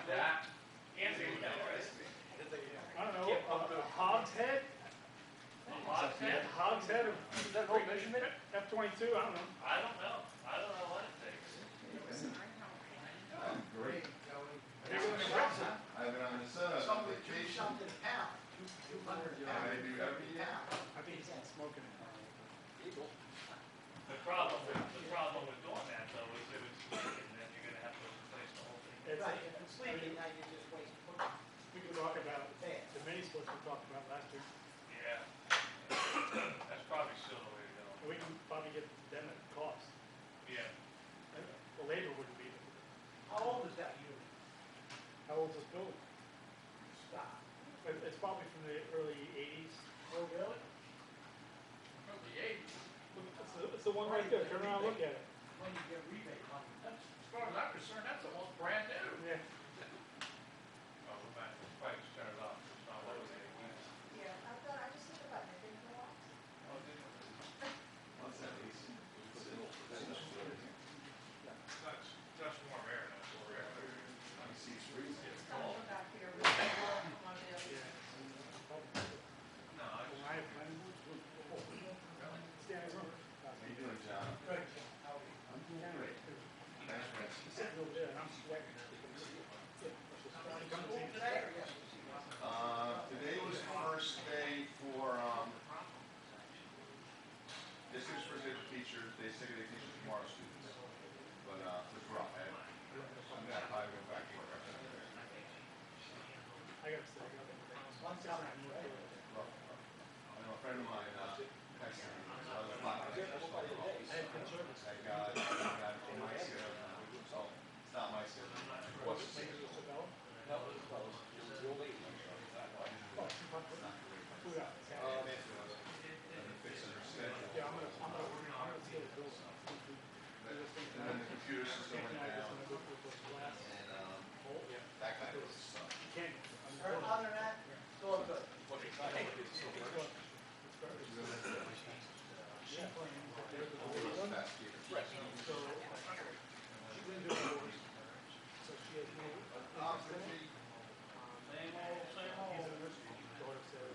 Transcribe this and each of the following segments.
that. Anthony, I don't know, a hogshead? Hogshead of, is that whole measurement? F-22, I don't know. I don't know. I don't know what it takes. Great. Bigger than a Brexit. I've been on the sun, on vacation. Something pound, 200 And pounds. I do every year. I think he's smoking it. The problem with doing that though is if it's leaking, then you're gonna have to replace the whole thing. It's, Right, if it's leaking, now you just waste. we could talk about the mini splits we talked about last week. Yeah. That's probably still the way to go. And we can probably get them at cost. Yeah. The labor wouldn't be, How old is that unit? how old is this building? Stop. It's probably from the early 80s. Oh, really? From the 80s. It's the one right there, turn around and look at it. When you get rebate money. As far as I'm concerned, that's almost brand new. Yeah. Oh, we might probably just turn it off. It's not what it is. Yeah, I thought, I just hit the button, it didn't go off. Oh, didn't it? What's that, AC? That's warm air now. It's warm air. I see it's freezing. It's cold back here, really warm on the other. No, I just. Standing room. How you doing, John? Good. I'm doing great. Thanks, Rich. He's sitting over there and I'm sweating. Today or yesterday? Today was the first day for, this is first day for teachers, they say they teach tomorrow students. But, it was rough, I'm gonna probably go back to work after that. I gotta stay. One coming, right? Rough. I know a friend of mine, texted me, so I was laughing at this. I got from my schedule, so it's not my schedule. What's the name of the Isabella? No, it was closed. It was real late. Oh, she put food out. And they're fixing her schedule. Yeah, I'm gonna steal the bills. And then the computer system went down, and, that kind of stuff. You can't. Other than that, it's all good. Yeah. Fast kid. So, she didn't do the doors. So she has no. Same old. Daughter says,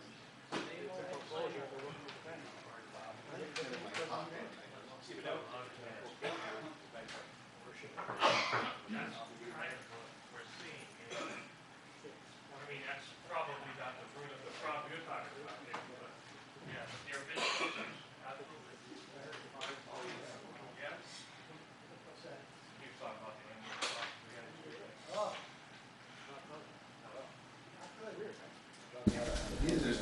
it's a foreclosure, they're looking for the bank. We're seeing, I mean, that's probably not the root of the problem you're talking about, Dave, but, yeah, but they're businesses, absolutely. Yeah? You're talking about the Indian stuff, we had to. Oh.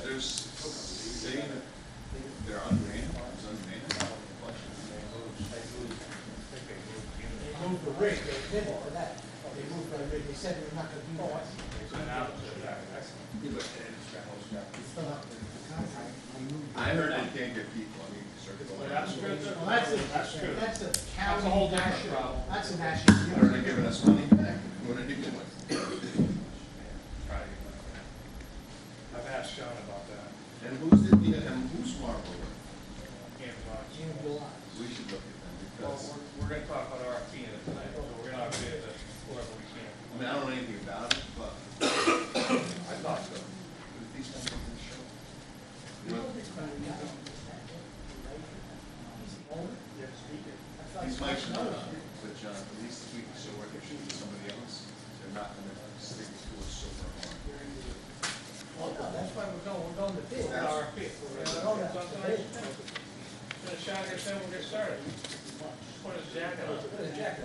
There's saying that they're unmanned, it's unmanned. They moved the rig, they did it for that. They moved the rig, they said they were not gonna do that. I heard they can't get people, I mean, circuit. Well, that's a county. That's a whole different national- problem. That's a national. Are they giving us money back? What are they doing? I've asked Sean about that. And who's Marlboro? June, July. We should look at them Well, because, we're gonna talk about RFP in it tonight, so we're gonna bid to whoever we can. I mean, I don't know anything about it, but I thought so. these things come to the show. You know, these mics are not on, but at least if we can show where they should be somebody else, they're not gonna stick to us so hard. Well, no, that's why we're going to bid. That's- RFP. We're going to bid. Gonna shot here, then we'll get started. Put his jacket on.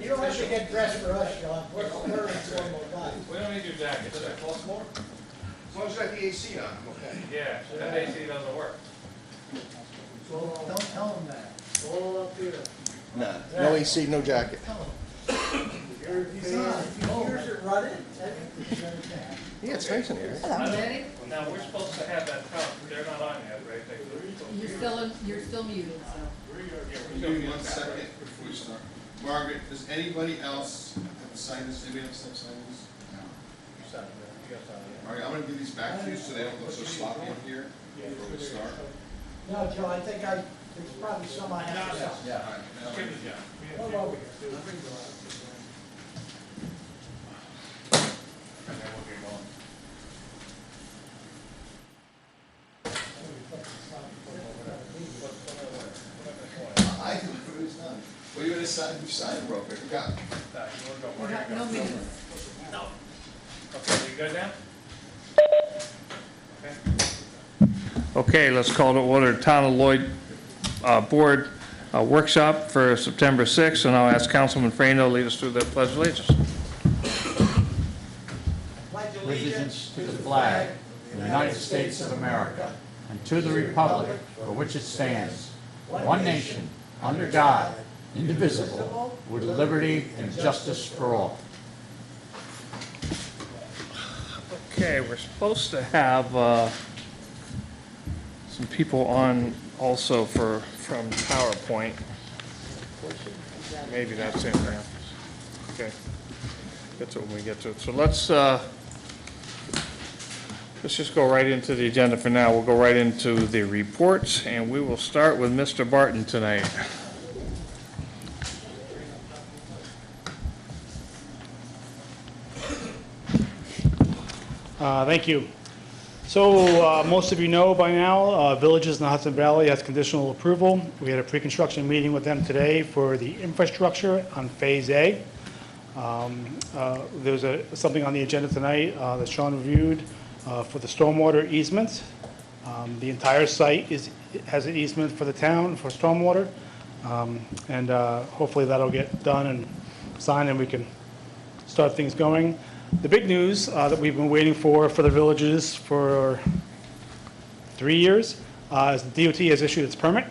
You don't have to get dressed for us, Sean. We're informal guys. We don't need your jackets. Does that cost more? As long as you got the AC on, I'm okay. Yeah, that AC doesn't work. Don't tell them that. It's all up here. Nah, no AC, no jacket. Yours are running. Yeah, it's nice in here. Ready? Now, we're supposed to have that count, they're not on yet, right? You're still muted, so. Give me 1 second before we start. Margaret, does anybody else have to sign this? Anybody else have to sign this? Margaret, I'm gonna give these back to you so they don't look so sloppy up here before we start. No, Joe, I think there's probably some I have to sell. All right, now- Give it, yeah. Come over here. signed, we signed real quick, we got. We got no minutes. Okay, you good now? Okay, let's call to order Town of Lloyd Board Workshop for September 6th, and I'll ask Councilman Frano to lead us through the Pledge of Allegiance. Allegiance to the flag of the United States of America and to the republic for which it stands, one nation, under God, indivisible, with liberty and justice for all. Okay, we're supposed to have some people on also from PowerPoint. Maybe that's in there. Okay, get to it when we get to it. So let's just go right into the agenda for now. We'll go right into the reports, and we will start with Mr. Barton tonight. Thank you. So most of you know by now, Villages in the Hudson Valley has conditional approval. We had a pre-construction meeting with them today for the infrastructure on Phase A. There's something on the agenda tonight that Sean reviewed for the stormwater easement. The entire site has an easement for the town for stormwater. And hopefully that'll get done and signed and we can start things going. The big news that we've been waiting for the villages for 3 years is the DOT has issued its permit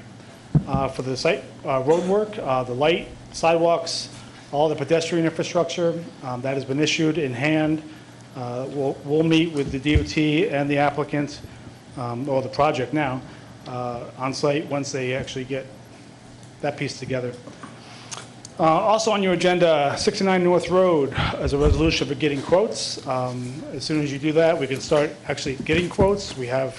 for the site road work, the light, sidewalks, all the pedestrian infrastructure. That has been issued in hand. We'll meet with the DOT and the applicant, or the project now, on site once they actually get that piece together. Also on your agenda, 69 North Road as a resolution for getting quotes. As soon as you do that, we can start actually getting quotes. We have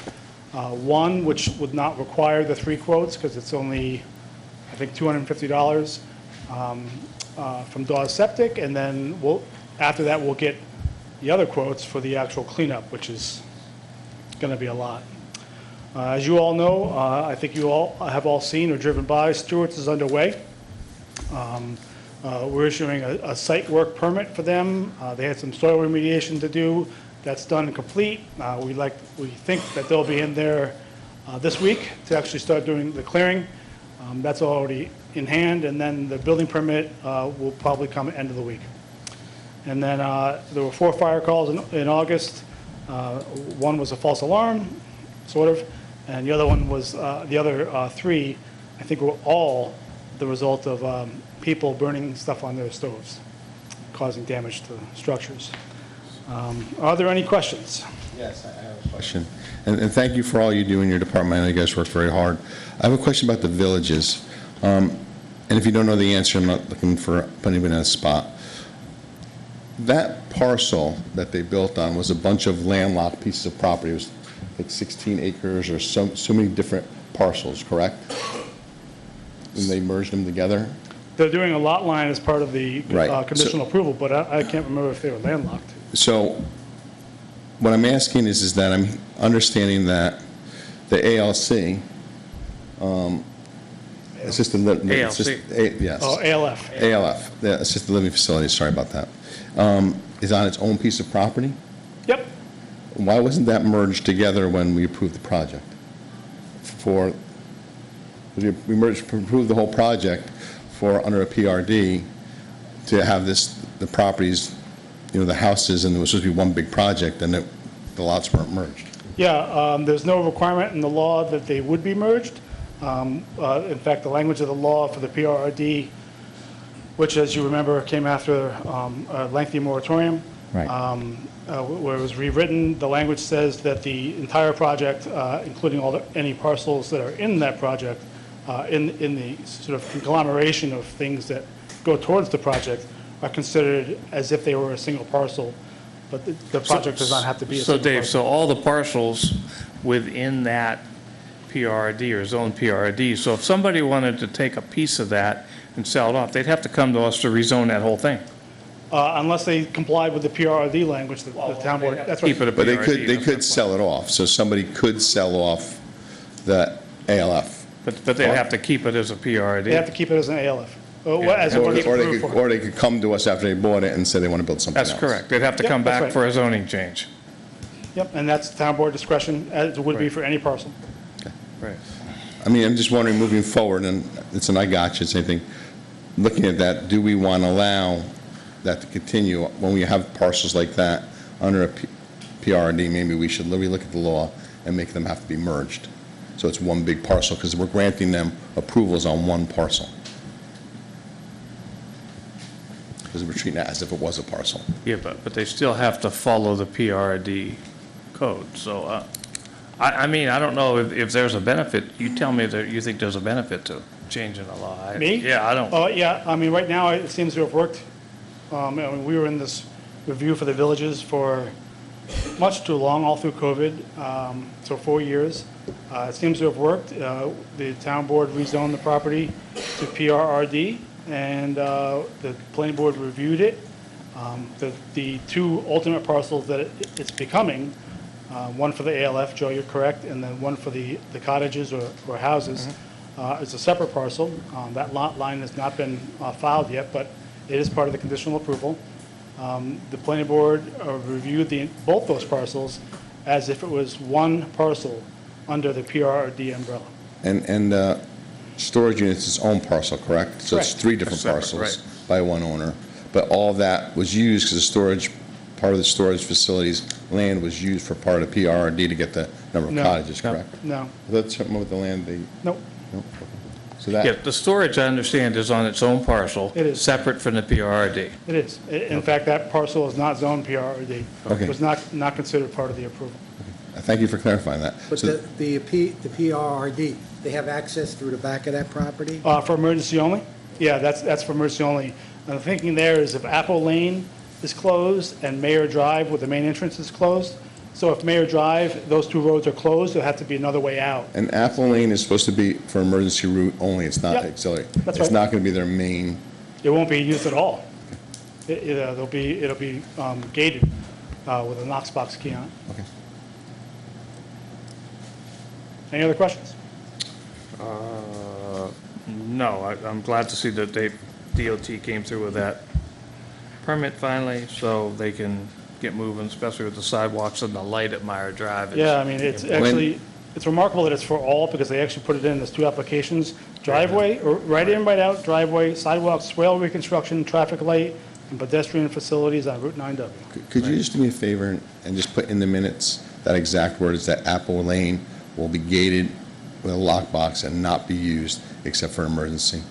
one which would not require the 3 quotes because it's only, I think, $250 from Dawes Septic, and then after that we'll get the other quotes for the actual cleanup, which is going to be a lot. As you all know, I think you all have all seen or driven by, Stewart's is underway. We're issuing a site work permit for them. They had some soil remediation to do. That's done and complete. We think that they'll be in there this week to actually start doing the clearing. That's already in hand, and then the building permit will probably come at the end of the week. And then there were 4 fire calls in August. One was a false alarm, sort of, and the other one was, the other 3, I think, were all the result of people burning stuff on their stoves, causing damage to structures. Are there any questions? Yes, I have a question. And thank you for all you do in your department. I know you guys work very hard. I have a question about the villages. And if you don't know the answer, I'm not looking for putting anybody on the spot. That parcel that they built on was a bunch of landlocked pieces of property. It was like 16 acres or so many different parcels, correct? And they merged them together? They're doing a lot line as part of the Right. conditional approval, but I can't remember if they were landlocked. So what I'm asking is that I'm understanding that the ALC, assisted living, ALC. yes. Oh, ALF. ALF, the assisted living facility, sorry about that, is on its own piece of property. Yep. Why wasn't that merged together when we approved the project? We approved the whole project under a PRD to have the properties, the houses, and it was supposed to be one big project, and the lots weren't merged. Yeah, there's no requirement in the law that they would be merged. In fact, the language of the law for the PRD, which, as you remember, came after a lengthy moratorium, Right. Where it was rewritten, the language says that the entire project, including any parcels that are in that project, in the sort of conglomeration of things that go towards the project, are considered as if they were a single parcel, but the project does not have to be a So single Dave, parcel. so all the parcels within that PRD or zone PRD, so if somebody wanted to take a piece of that and sell it off, they'd have to come to us to rezone that whole thing. Unless they complied with the PRD language, the town board, that's Keep right. it a But PRD. they could sell it off, so somebody could sell off the ALF. But they'd have to keep it as a PRD. They have to keep it as an ALF. As Or already or they approved could, for. or they could come to us after they bought it and say they want to build something else. That's correct. They'd have to Yep, come that's back right. for a zoning change. Yep, and that's town board discretion, as it would be Right. for any parcel. Right. I mean, I'm just wondering, moving forward, and it's an I gotcha, same thing, looking at that, do we want to allow that to continue when we have parcels like that under a PRD? Maybe we should relook at the law and make them have to be merged. So it's one big parcel, because we're granting them approvals on one parcel. Because we're treating it as if it was a parcel. Yeah, but they still have to follow the PRD code. So, I mean, I don't know if there's a benefit. You tell me that you think there's a benefit to changing the law. Me? Yeah, I don't. Oh, yeah, I mean, right now, it seems to have worked. I mean, we were in this review for the villages for much too long, all through COVID, so 4 years. It seems to have worked. The town board rezoned the property to PRRD, and the planning board reviewed it. The two ultimate parcels that it's becoming, one for the ALF, Joe, you're correct, and then one for the cottages or houses, is a separate parcel. That lot line has not been filed yet, but it is part of the conditional approval. The planning board reviewed both those parcels as if it was one parcel under the PRRD umbrella. And storage units is its own parcel, correct? So it's Correct. 3 different Separate, parcels by one owner. But all that was used because the storage, part of the storage facilities, land was used for part of PRRD to get the number of No. cottages, No. correct? No, That's something with the land, nope, no? So Yeah, that, the storage, I understand, is on its own parcel. It is. Separate from the PRD. it is. In fact, that parcel is not zoned PRRD. Okay. It was not considered part of the approval. thank you for clarifying that. But So- the PRRD, they have access through the back of that property? For emergency only? Yeah, that's for emergency only. And the thinking there is if Apple Lane is closed and Mayor Drive, where the main entrance is closed, so if Mayor Drive, those two roads are closed, there'll have to be another way out. And Apple Lane is supposed to be for emergency route only, it's not Yep. auxiliary. That's It's right. not going to be their main, It won't be used at all. It'll be gated with a Knox box key on it. okay. Any other questions? No, I'm glad to see that DOT came through with that permit finally, so they can get moving, especially with the sidewalks and the light at Meyer Drive. Yeah, I mean, it's actually, it's remarkable that it's for all, because they actually put it in as 2 applications. Driveway, or right in, right out, driveway, sidewalk, swale reconstruction, traffic light, and pedestrian facilities on Route 9W. Could you just do me a favor and just put in the minutes that exact word is that Apple Lane will be gated with a lockbox and not be used except for emergency?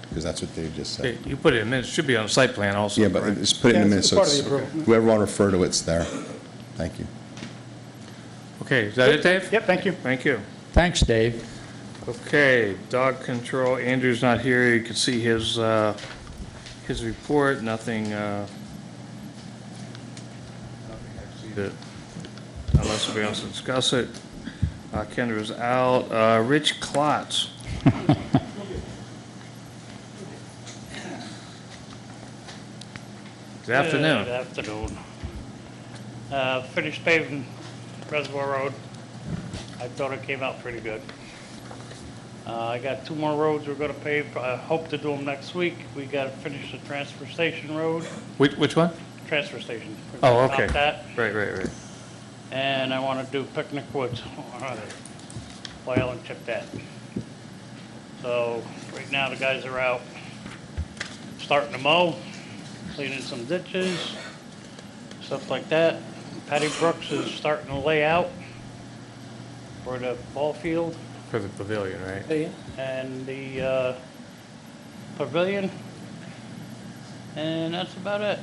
Because that's what Dave just said. Hey, you put it in, it should be on the site plan also. Yeah, but correct? just put it in the Yeah, minutes it's so part of it's, the approval. whoever want to refer to it's there. Thank you. Okay, is that it, Dave? Yep, thank you. Thank you. Thanks, Dave. Okay, dog control, Andrew's not here, you can see his report, nothing, that, unless somebody wants to discuss it. Kendra's out. Rich Klotz. Good afternoon. Good afternoon. Finished paving Reservoir Road. I thought it came out pretty good. I got 2 more roads we're gonna pave. I hope to do them next week. We gotta finish the transfer station road, Which one? transfer station. We're Oh, gonna top okay. that. Right. And I wanna do Picnic Woods. Oil and chip that. So, right now, the guys are out starting to mow, cleaning some ditches, stuff like that. Patty Brooks is starting to lay out for the ball field For the pavilion, right? and the pavilion. And that's about it.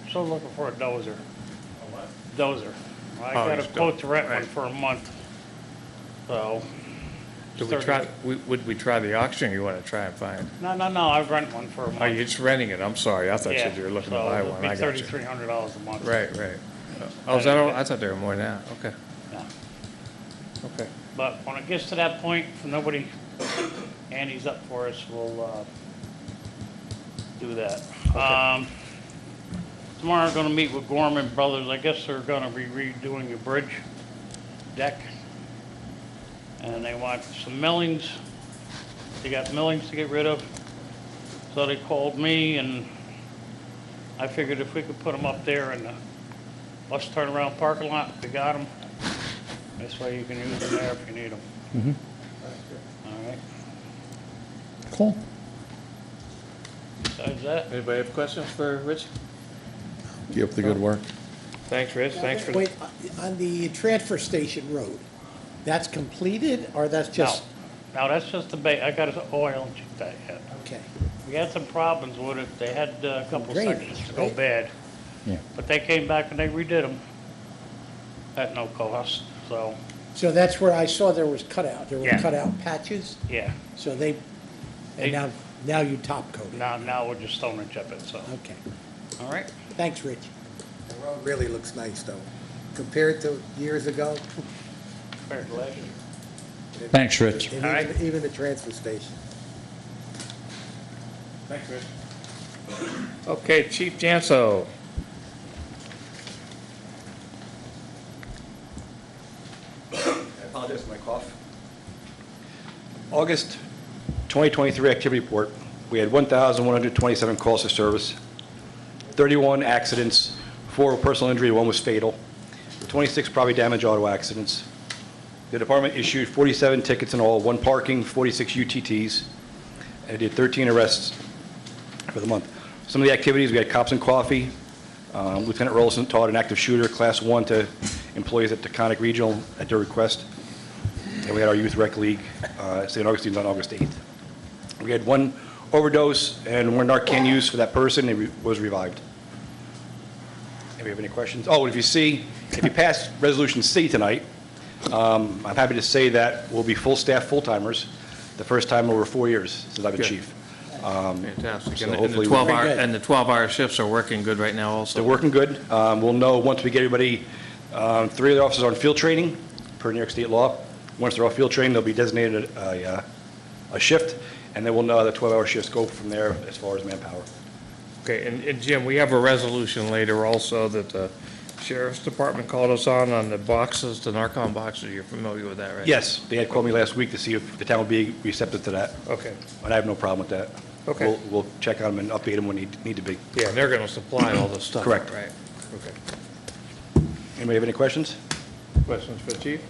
Still looking for a dozer. A what? Dozer. I Oh, got a he's quote to rent one right. for a month. So. Did we try, would we try the auction, or you want to try and find? No, I rent one for a month. Oh, you're just renting it, I'm sorry, I thought you Yeah, said you were looking to buy one, I So got it'll you. be $3,300 a month. Right. Oh, is that all, I thought they were more than that, okay, Yeah. okay. But when it gets to that point, if nobody, Andy's up for us, we'll do that. Tomorrow I'm gonna meet with Gorman Brothers. I guess they're gonna be redoing the bridge deck. And they want some millings They got millings to get rid of. So they called me, and I figured if we could put them up there in the bus turnaround parking lot, we got them. This way you can use them there if you need them. All right. Cool. Besides that, Anybody have questions for Rich? Keep up the good work. Thanks, Rich. Thanks for. Wait, on the transfer station road, that's completed, or that's just? no, that's just the I got to oil and check that yet. Okay. We had some problems with it. They had a couple Drainage, sections go right? bad. Yeah. But they came back and they redid them at no cost, so, So that's where I saw there was cutout, there were Yeah. cutout patches, yeah. so they, They- and now you top coat it. Now we're just stone and chip it, so, Okay. all right? Thanks, Rich. The road really looks nice, though, compared to years ago, Fair to last year. Thanks, Rich. and All right. even the transfer station. Thanks, Rich. Okay, Chief Janso. I apologize for my cough. August 2023 activity report, we had 1,127 calls for service, 31 accidents, 4 were personal injury, 1 was fatal, 26 property damage auto accidents. The department issued 47 tickets in all, 1 parking, 46 UTTs, and it did 13 arrests for the month. Some of the activities, we had cops and coffee. Lieutenant Rollison taught an active shooter, class 1, to employees at Taconic Regional at their request. And we had our Youth Rec League, St. Augustine's on August 8th. We had 1 overdose and 1 Narcan use for that person, and was revived. Anybody have any questions? Oh, if you pass Resolution C tonight, I'm happy to say that we'll be full staff, full-timers, the first time in over 4 years since I've been Good. chief. Fantastic. So And the hopefully 12 we'll- hour, Very good. and the 12-hour shifts are working good right now also? They're working good. We'll know once we get everybody, 3 of the officers on field training, per New York State law. Once they're off field training, they'll be designated a shift, and then we'll know how the 12-hour shifts go from there as far as manpower. Okay, and Jim, we have a resolution later also that the Sheriff's Department called us on the boxes, the Narcan boxes. You're familiar with that, right? Yes, they had called me last week to see if the town would be receptive to that, Okay. and I have no problem with that. Okay. We'll check on them and update them when they need to be. Yeah, and they're going to supply all the stuff. Correct. Right. Okay. Anybody have any questions? Questions for the chief?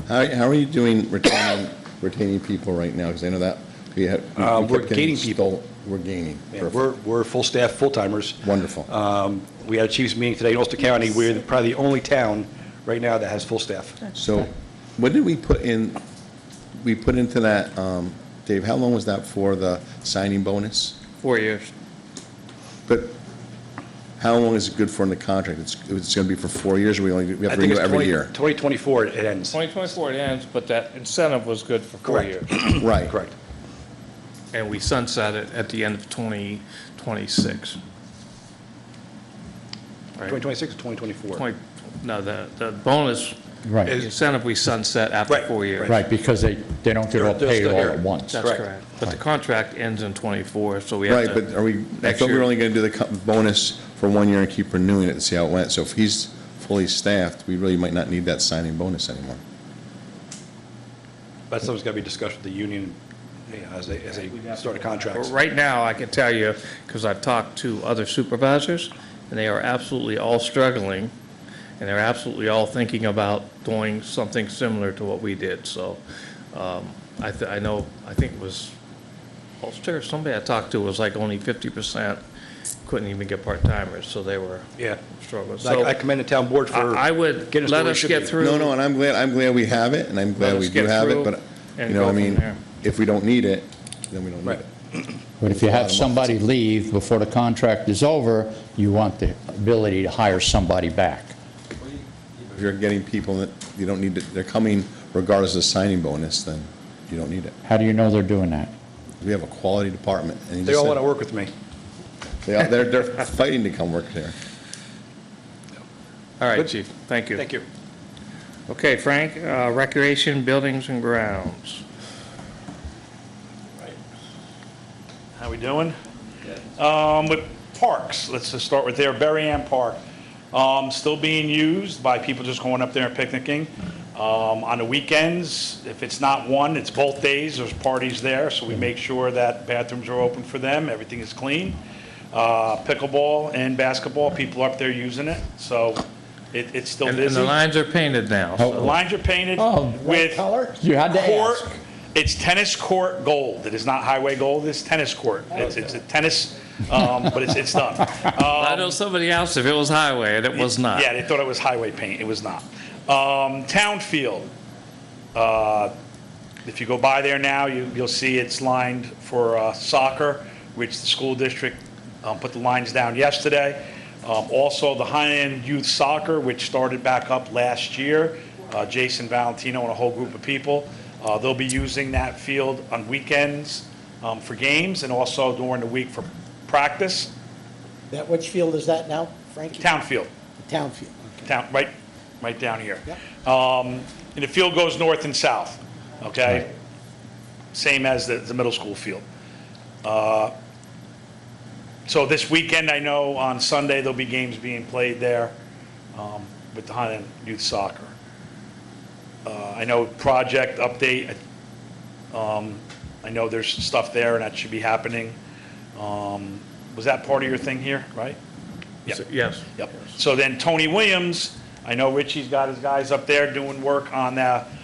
How are you doing retaining people right now? Because I know that we have. we We're kept getting gaining people. We're gaining. Yeah, Perfect. we're full staff, full-timers. Wonderful. We had a chief's meeting today in Ulster County. We're probably the only town right now that has full staff. So what did we put in, we put into that, Dave, how long was that for, the signing bonus? 4 years. But how long is it good for in the contract? It's going to be for 4 years, or we have I to think renew it's every year? 2024 it ends. 2024 it ends, but that incentive was good for 4 Correct. years. Right. Correct. And we sunset it at the end of 2026. Right? 2026 or 2024? No, the bonus, the Right, incentive we sunset after Right, 4 years. right, because they don't get all They're paid still all here. at once. That's Correct. correct. But the contract ends in '24, so we have Right, to. but are we, I next thought we year- were only going to do the bonus for 1 year and keep renewing it to see how it went. So if he's fully staffed, we really might not need that signing bonus anymore. That's something's got to be discussed with the union, as they start the contracts. But right now, I can tell you, because I've talked to other supervisors, and they are absolutely all struggling, and they're absolutely all thinking about doing something similar to what we did. So I think it was Ulster, somebody I talked to was like only 50% couldn't even get part-timers, so they were Yeah. struggling. So I commend the town board for. I would getting us let where we us should get be. through. No, and I'm glad we have it, and I'm glad Let we us do get have it, through but, and you know, go I mean, from there. if we don't need it, then we don't need Right. it. But if you have somebody leave before the contract is over, you want the ability to hire somebody back. If you're getting people that you don't need, they're coming regardless of signing bonus, then you don't need it. How do you know they're doing that? We have a quality department. And you They just all said- want to work with me. They're fighting to come work there. All right, Good. Chief, thank you. Thank you. Okay, Frank, recreation, buildings and grounds. How we doing? With parks, let's just start with there, Berry Ann Park. Still being used by people just going up there and picnicking. On the weekends, if it's not one, it's both days, there's parties there, so we make sure that bathrooms are open for them, everything is clean. Pickleball and basketball, people are up there using it, so it's still And busy. the lines are painted now, The so. lines are painted Oh, with color? You had to court. ask. It's tennis court gold. It is not highway gold, it's tennis court. It's a tennis, but it's done. I know somebody else, if it was highway, and it was not. Yeah, they thought it was highway paint, it was not. Town field, if you go by there now, you'll see it's lined for soccer, which the school district put the lines down yesterday. Also, the high-end youth soccer, which started back up last year, Jason Valentino and a whole group of people, they'll be using that field on weekends for games and also during the week for practice. That, which field is that now, Frankie? Town field. Town field. Town, right down here. Yep. And the field goes north and south, okay? Same as the middle school field. So this weekend, I know on Sunday, there'll be games being played there with the Highland Youth Soccer. I know project update, I know there's stuff there and that should be happening. Was that part of your thing here, right? Yep. Yes. Yep. So then Tony Williams, I know Richie's got his guys up there doing work on,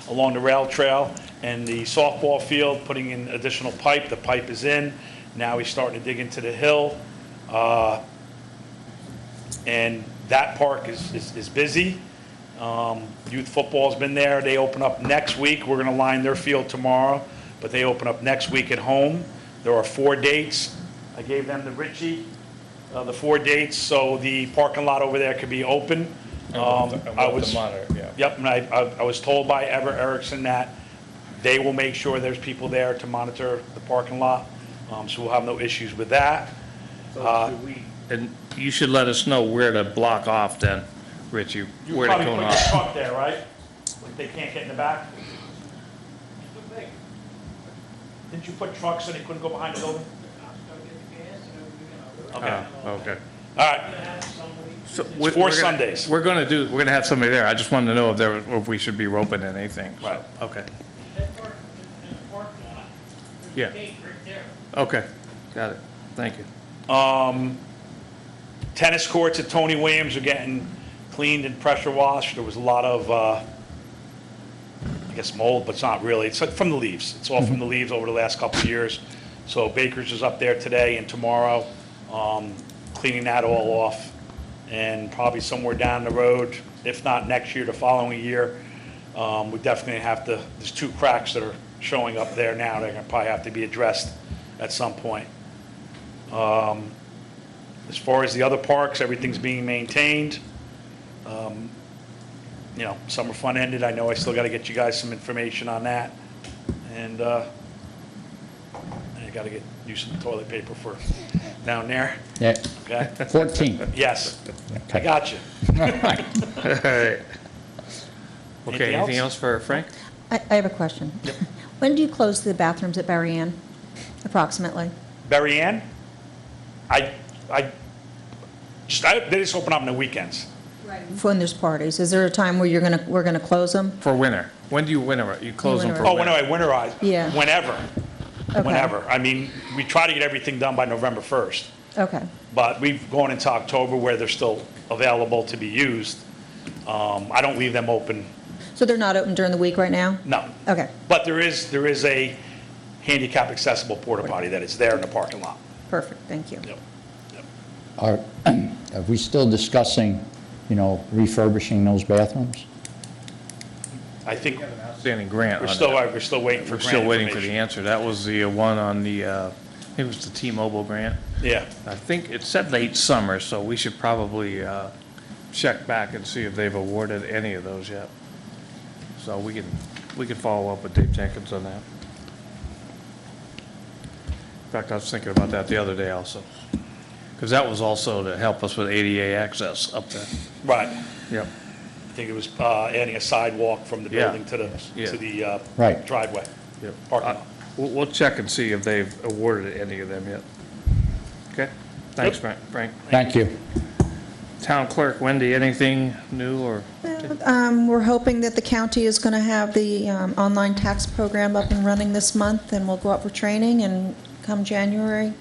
along the rail trail and the softball field, putting in additional pipe. The pipe is in. Now he's starting to dig into the hill. And that park is busy. Youth football's been there. They open up next week. We're gonna line their field tomorrow, but they open up next week at home. There are 4 dates. I gave them to Richie, the 4 dates, so the parking lot over there could be open. I was, yep, and I was told by Ever Erickson that they will make sure there's people there to monitor the parking lot, so we'll have no issues with that. And you should let us know where to block off then, Richie, You where to probably go put your off. truck there, right? Like they can't get in the back? Didn't you put trucks so they couldn't go behind the building? Okay, Okay. all right. So It's 4 Sundays. We're gonna have somebody there. I just wanted to know if we should be roping anything. So, Right. Okay. Yeah. Okay, got it. Thank you. Tennis courts at Tony Williams are getting cleaned and pressure washed. There was a lot of, I guess mold, but it's not really. It's from the leaves. It's all from the leaves over the last couple of years. So Baker's is up there today and tomorrow, cleaning that all off. And probably somewhere down the road, if not next year, the following year, we definitely have to, there's 2 cracks that are showing up there now. They're gonna probably have to be addressed at some point. As far as the other parks, everything's being maintained. You know, summer fun ended. I know I still got to get you guys some information on that. And I got to get you some toilet paper for down there. Yeah, Okay? 14. Yes, I got you. All right. Okay, Anything anything else? else for Frank? I have a question. When do you close the bathrooms at Berry Ann, approximately? Berry Ann, they just open up on the weekends. When there's parties? Is there a time where we're gonna close them? For winter. When do you winter? You close them for winterize. Oh, when winter? I winterize? Yeah. Whenever. Okay. Whenever. I mean, we try to get everything done by November 1st. Okay, But we've gone into October where they're still available to be used. I don't leave them open, so they're not open during the week right now? no. Okay, But there is a handicap accessible porta potty that is there in the parking lot. perfect, thank you. Yep. Are we still discussing, refurbishing those bathrooms? I think Outstanding grant we're on still, that. we're still waiting for We're grant still waiting for the information. answer. That was the one on the, I think it was the T-Mobile grant. Yeah, I think it said late summer, so we should probably check back and see if they've awarded any of those yet. So we can follow up with Dave Jenkins on that. In fact, I was thinking about that the other day also. Because that was also to help us with ADA access up there. right. Yep. I think it was adding a sidewalk from the Yeah. building to Yeah. the Right. driveway, Yep. parking lot. We'll check and see if they've awarded any of them yet. Okay? Thanks, Frank. Thank you. Town Clerk, Wendy, anything new or? We're hoping that the county is going to have the online tax program up and running this month, and we'll go up for training, and come January,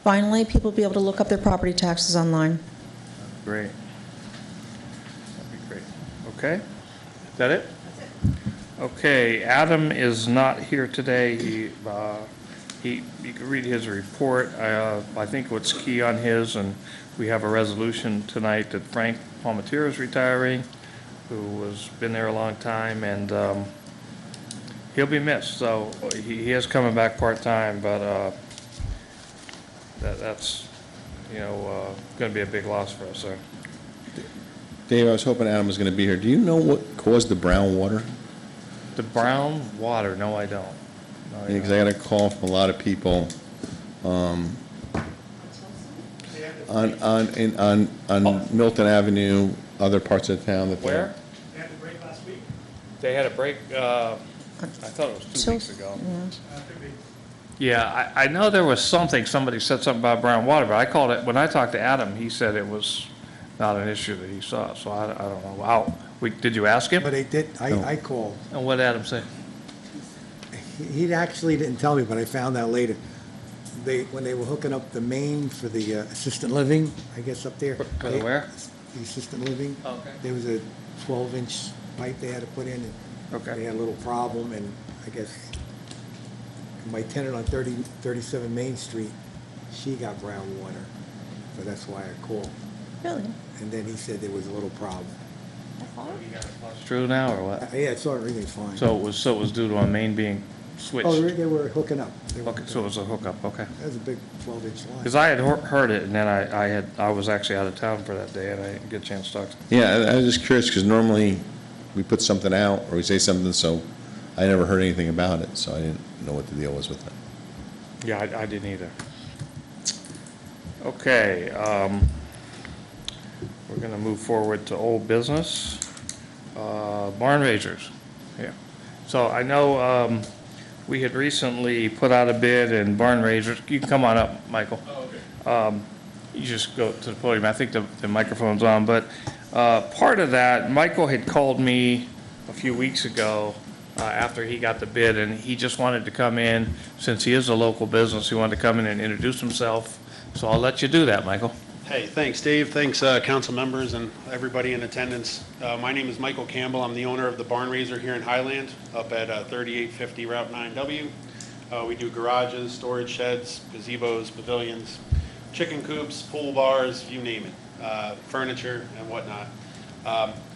finally, people will be able to look up their property taxes online. Great. That'd be great. Okay, is that it? Okay, Adam is not here today. You can read his report. I think what's key on his, and we have a resolution tonight that Frank Palmetier is retiring, who has been there a long time, and he'll be missed. So he is coming back part-time, but that's, going to be a big loss for us, sir. Dave, I was hoping Adam was going to be here. Do you know what caused the brown water? The brown water, no, I don't. No, Because I got a call from a lot of people on Milton Avenue, other parts of town that Where? They had a break last week? They had a break, I thought it was 2 weeks ago. Yeah, I know there was somebody said something about brown water, but I called it, when I talked to Adam, he said it was not an issue that he saw, so I don't know. Did you ask him? But they did, I called. And what did Adam say? He actually didn't tell me, but I found out later. When they were hooking up the main for the assisted living, I guess up there. For the where? The assisted living. Okay. There was a 12-inch pipe they had to put in, and Okay. they had a little problem, and I guess my tenant on 37 Main Street, she got brown water, so that's why I called. Really? And then he said there was a little problem. It's true now, or what? Yeah, it's all everything's fine. So it was due to a main being switched? Oh, they were hooking up. Okay, so it was a hookup, okay. That was a big 12-inch line. Because I had heard it, and then I was actually out of town for that day, and I didn't get a chance to talk to him. Yeah, I was just curious, because normally we put something out, or we say something, so I never heard anything about it, so I didn't know what the deal was with it. Yeah, I didn't either. Okay, we're going to move forward to old business. Barn raisers, yeah. So I know we had recently put out a bid in barn raisers. You can come on up, Michael. Oh, okay. You just go to the podium. I think the microphone's on, but part of that, Michael had called me a few weeks ago after he got the bid, and he just wanted to come in, since he is a local business, he wanted to come in and introduce himself. So I'll let you do that, Michael. Hey, thanks, Dave. Thanks, council members and everybody in attendance. My name is Michael Campbell. I'm the owner of the Barn Raiser here in Highland, up at 3850 Route 9W. We do garages, storage sheds, gazebos, pavilions, chicken coops, pool bars, you name it, furniture and whatnot.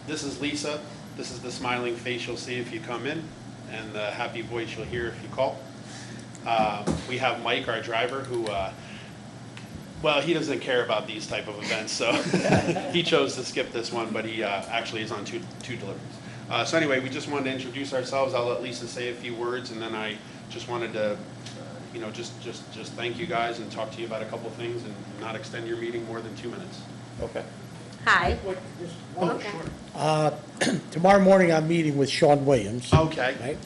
This is Lisa. This is the smiling face you'll see if you come in, and the happy voice you'll hear if you call. We have Mike, our driver, who well, he doesn't care about these type of events, so he chose to skip this one, but he actually is on two deliveries. So anyway, we just wanted to introduce ourselves. I'll let Lisa say a few words, and then I just wanted to, just thank you guys and talk to you about a couple of things and not extend your meeting more than 2 minutes. Okay. Hi. Tomorrow morning, I'm meeting with Sean Williams. Okay. Right?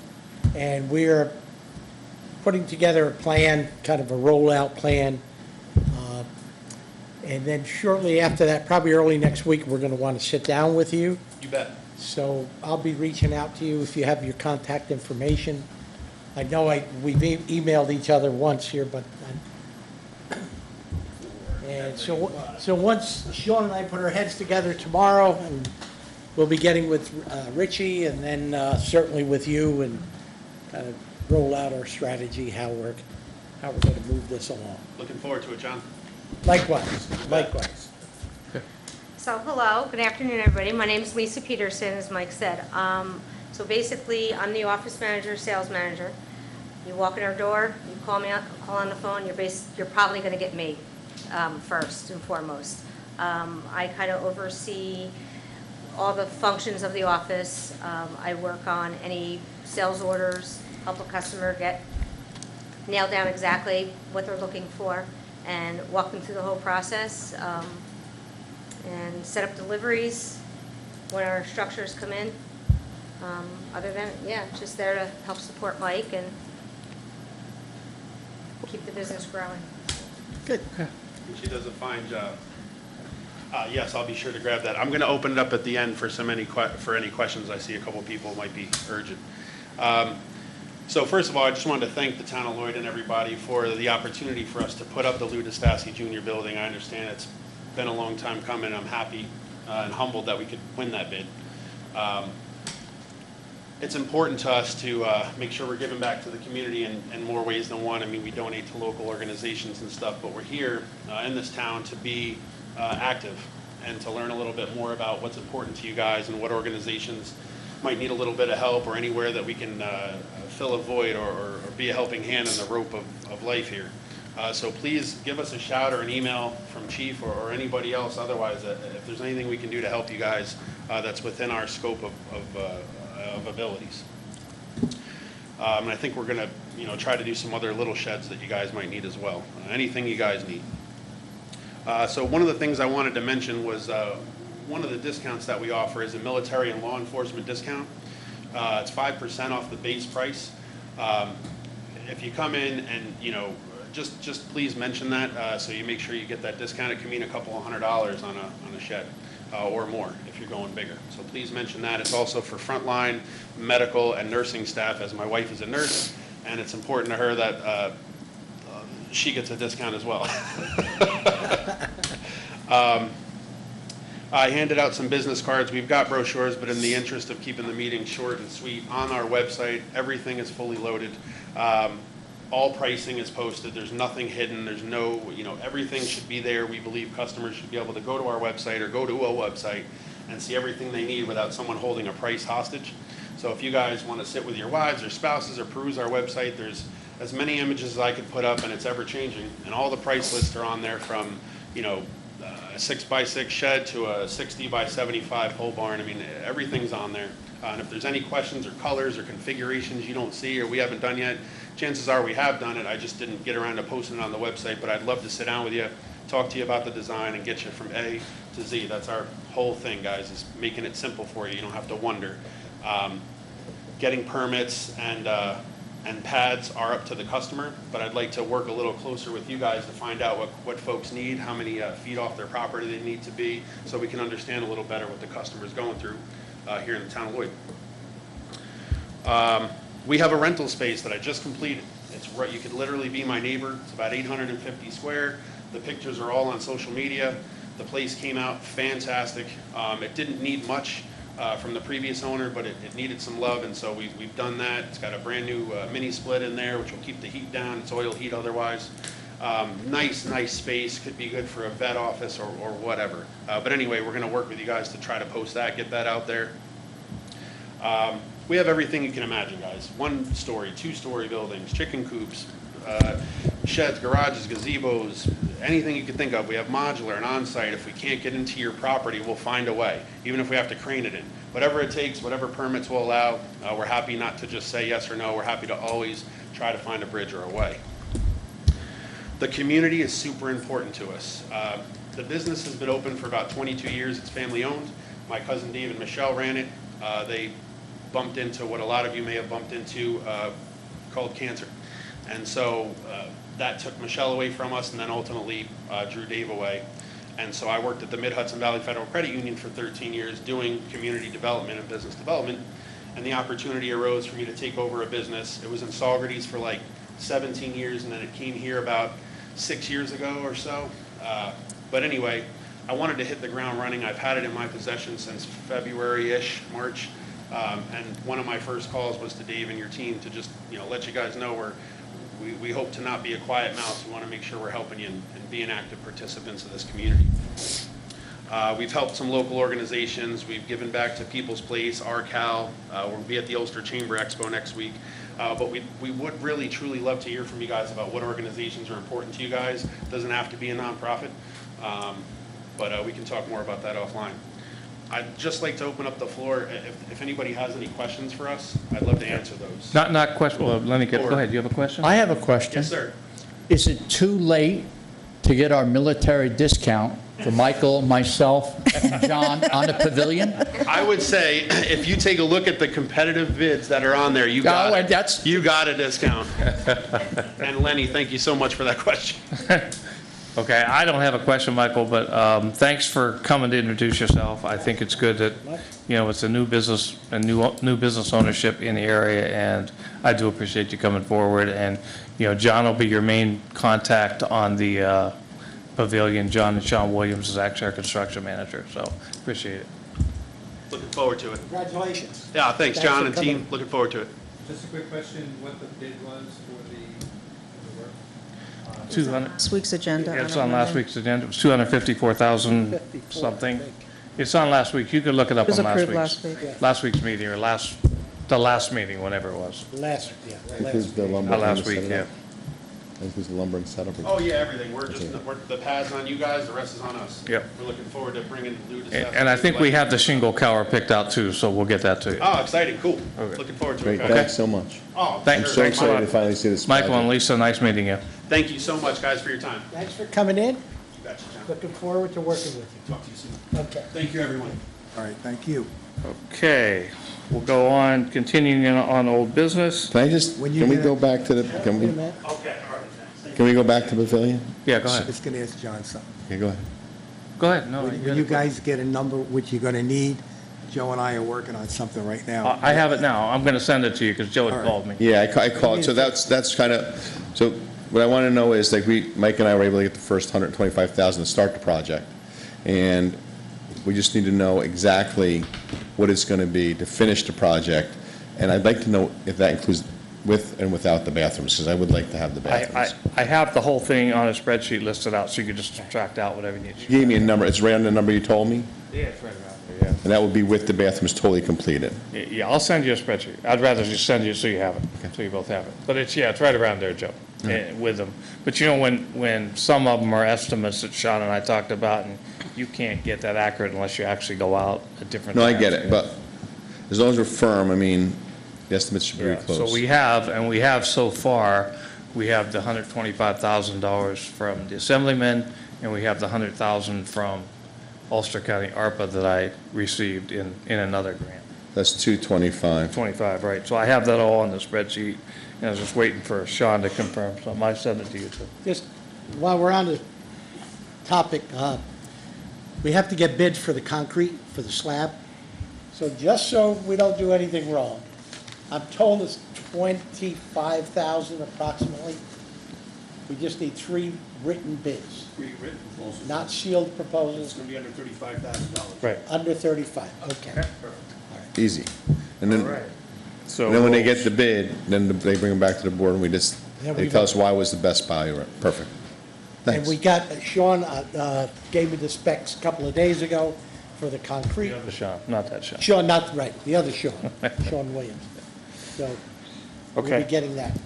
And we're putting together a plan, kind of a rollout plan. And then shortly after that, probably early next week, we're going to want to sit down with you. You bet. So I'll be reaching out to you if you have your contact information. I know we've emailed each other once here, but and so once Sean and I put our heads together tomorrow, and we'll be getting with Richie, and then certainly with you, and kind of roll out our strategy, how we're going to move this along. Looking forward to it, John. Likewise. So, hello, good afternoon, everybody. My name is Lisa Peterson, as Mike said. So basically, I'm the office manager, sales manager. You walk in our door, you call me up, call on the phone, you're probably going to get me first and foremost. I kind of oversee all the functions of the office. I work on any sales orders, help a customer nail down exactly what they're looking for, and walk them through the whole process, and set up deliveries when our structures come in. Other than, just there to help support Mike and keep the business growing. Good. She does a fine job. Yes, I'll be sure to grab that. I'm going to open it up at the end for any questions. I see a couple people might be urgent. So first of all, I just wanted to thank the town of Lloyd and everybody for the opportunity for us to put up the Lou DeStassi Jr. building. I understand it's been a long time coming. I'm happy and humbled that we could win that bid. It's important to us to make sure we're giving back to the community in more ways than one. I mean, we donate to local organizations and stuff, but we're here in this town to be active and to learn a little bit more about what's important to you guys and what organizations might need a little bit of help, or anywhere that we can fill a void or be a helping hand in the rope of life here. So please give us a shout or an email from Chief or anybody else otherwise, if there's anything we can do to help you guys that's within our scope of abilities. And I think we're going to try to do some other little sheds that you guys might need as well. Anything you guys need. So one of the things I wanted to mention was one of the discounts that we offer is a military and law enforcement discount. It's 5% off the base price. If you come in and, just please mention that so you make sure you get that discount. It can mean a couple of $100s on a shed or more if you're going bigger. So please mention that. It's also for frontline medical and nursing staff, as my wife is a nurse, and it's important to her that she gets a discount as well. I handed out some business cards. We've got brochures, but in the interest of keeping the meeting short and sweet, on our website, everything is fully loaded. All pricing is posted. There's nothing hidden. There's no, everything should be there. We believe customers should be able to go to our website or go to a website and see everything they need without someone holding a price hostage. So if you guys want to sit with your wives or spouses or peruse our website, there's as many images as I could put up, and it's ever changing. And all the price lists are on there, from, a 6x6 shed to a 60x75 pole barn. I mean, everything's on there. And if there's any questions or colors or configurations you don't see or we haven't done yet, chances are we have done it. I just didn't get around to posting it on the website, but I'd love to sit down with you, talk to you about the design, and get you from A to Z. That's our whole thing, guys, is making it simple for you. You don't have to wonder. Getting permits and pads are up to the customer, but I'd like to work a little closer with you guys to find out what folks need, how many feet off their property they need to be, so we can understand a little better what the customer's going through here in the town of Lloyd. We have a rental space that I just completed. It's right, you could literally be my neighbor. It's about 850 square. The pictures are all on social media. The place came out fantastic. It didn't need much from the previous owner, but it needed some love, and so we've done that. It's got a brand new mini split in there, which will keep the heat down. It's oil heat otherwise. Nice space. Could be good for a vet office or whatever. But anyway, we're going to work with you guys to try to post that, get that out there. We have everything you can imagine, guys. 1-story, 2-story buildings, chicken coops, sheds, garages, gazebos, anything you can think of. We have modular and on-site. If we can't get into your property, we'll find a way, even if we have to crane it in. Whatever it takes, whatever permits will allow, we're happy not to just say yes or no. We're happy to always try to find a bridge or a way. The community is super important to us. The business has been open for about 22 years. It's family owned. My cousin Dave and Michelle ran it. They bumped into what a lot of you may have bumped into called cancer. And so that took Michelle away from us, and then ultimately drew Dave away. And so I worked at the Mid-Hudson Valley Federal Credit Union for 13 years doing community development and business development. And the opportunity arose for me to take over a business. It was in Saugerties for like 17 years, and then it came here about 6 years ago or so. But anyway, I wanted to hit the ground running. I've had it in my possession since February-ish, March. And one of my first calls was to Dave and your team to just, let you guys know we hope to not be a quiet mouse. We want to make sure we're helping you and being active participants of this community. We've helped some local organizations. We've given back to People's Place, RCAL. We'll be at the Ulster Chamber Expo next week. But we would really, truly love to hear from you guys about what organizations are important to you guys. It doesn't have to be a nonprofit, but we can talk more about that offline. I'd just like to open up the floor. If anybody has any questions for us, I'd love to answer those. Not question, well, let me go ahead. Do you have a question? I have a question. Yes, sir. Is it too late to get our military discount for Michael, myself, and John on the pavilion? I would say if you take a look at the competitive bids that are on there, you got a discount. And Lenny, thank you so much for that question. Okay, I don't have a question, Michael, but thanks for coming to introduce yourself. I think it's good that, it's a new business, new business ownership in the area, and I do appreciate you coming forward. And, John will be your main contact on the pavilion. John and Sean Williams is actually our construction manager, so appreciate it. Looking forward to it. Congratulations. Yeah, thanks, Thanks John for and coming. team. Looking forward to it. Just a quick question, what the bid was for the work? 200. Last week's agenda. I It's don't on last remember. week's agenda. It was 254,000 54, something. I think. It's on last week. You could look it up It was on last approved week's. last week. Yeah. Last week's meeting, or the last meeting, whenever it was. Last, I yeah. think it was the lumber. Not last thing to week, set it yeah. up. I think it was the lumber and setup. Oh, yeah, everything. The pad's on you guys, the rest is on us. Yep. We're looking forward to bringing Lou to South. And I think we have the shingle cover picked out too, so we'll get that to you. Oh, exciting, cool. Okay. Looking forward to Great, it. thanks so much. Oh, Thanks. I'm so sure. Thanks a excited lot. to finally see this Michael and project. Lisa, nice meeting you. Thank you so much, guys, for your time. Thanks for coming in. You betcha, John. Looking forward to working with you. Talk to you soon. Okay. Thank you, everyone. All right, thank you. Okay, we'll go on, continuing on old business. Can I just, When you can we get go a- back to the, can Wait a we, minute. Okay, all right, thanks. can we go back to pavilion? Yeah, go ahead. Just gonna ask John something. Okay, go ahead. Go ahead, no. When you guys get a number which you're gonna need, Joe and I are working on something right now. I have it now. I'm going to send it to you because Joe All had right. called me. Yeah, I called, so that's kind of, so what I want to know is, like, Mike and I were able to get the first 125,000 to start the project, and we just need to know exactly what it's going to be to finish the project, and I'd like to know if that includes with and without the bathrooms, because I would like to have the bathrooms. I have the whole thing on a spreadsheet listed out, so you can just subtract out whatever you need. You gave me a number, it's right on the number you told me, Yeah, it's right around there, and that would be with the bathrooms totally completed. yeah. Yeah, I'll send you a spreadsheet. I'd rather just send you so you have it, so you both have it. But it's right around there, Joe, with them. But when some of them are estimates that Sean and I talked about, and you can't get that accurate unless you actually go out at different No, I times. get it, but as long as we're firm, I mean, the estimates should be Yeah, very close. so we have so far, we have the $125,000 from the Assemblyman, and we have the $100,000 from Ulster County ARPA that I received in another grant. That's 225. 25, right. So I have that all on the spreadsheet, and I was just waiting for Sean to confirm something. I sent it to you, too. Just while we're on the topic, we have to get bids for the concrete, for the slab. So just so we don't do anything wrong, I'm told it's 25,000 approximately. We just need 3 written bids, Three written proposals. not sealed It's proposals, going to be under $35,000. Right. under 35. Okay. Easy. And then, So and then when they get the bid, then they bring them back to the board, and Yeah, they we tell us why was the best value. Perfect. And Thanks. we got, Sean gave me the specs a couple of days ago for the concrete. The Sean, not that Sean. Sean, not, right, the other Sean, Sean Williams. So we'll be Okay. getting that.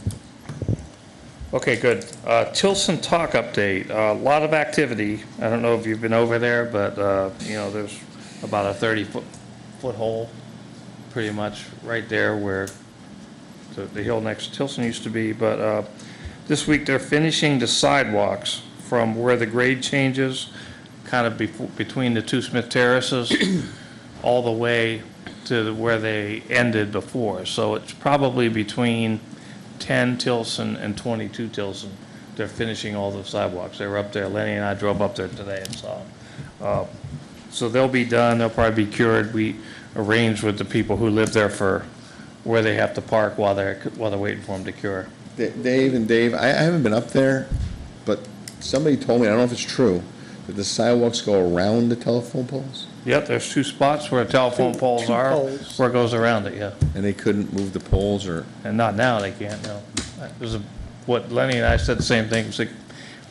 Okay, good. Tilson Talk update, a lot of activity. I don't know if you've been over there, but, there's about a 30-foot hole, pretty much, right there where the hill next to Tilson used to be. But this week, they're finishing the sidewalks from where the grade changes, kind of between the two Smith Terraces, all the way to where they ended before. So it's probably between 10 Tilson and 22 Tilson. They're finishing all the sidewalks. They were up there. Lenny and I drove up there today and saw them. So they'll be done. They'll probably be cured. We arranged with the people who live there for where they have to park while they're waiting for them to cure. Dave, I haven't been up there, but somebody told me, I don't know if it's true, that the sidewalks go around the telephone poles, Yep, there's 2 spots where telephone poles two are, poles. where it goes around it, yeah. and they couldn't move the poles, or, And not now, they can't, no. What Lenny and I said the same thing, it's like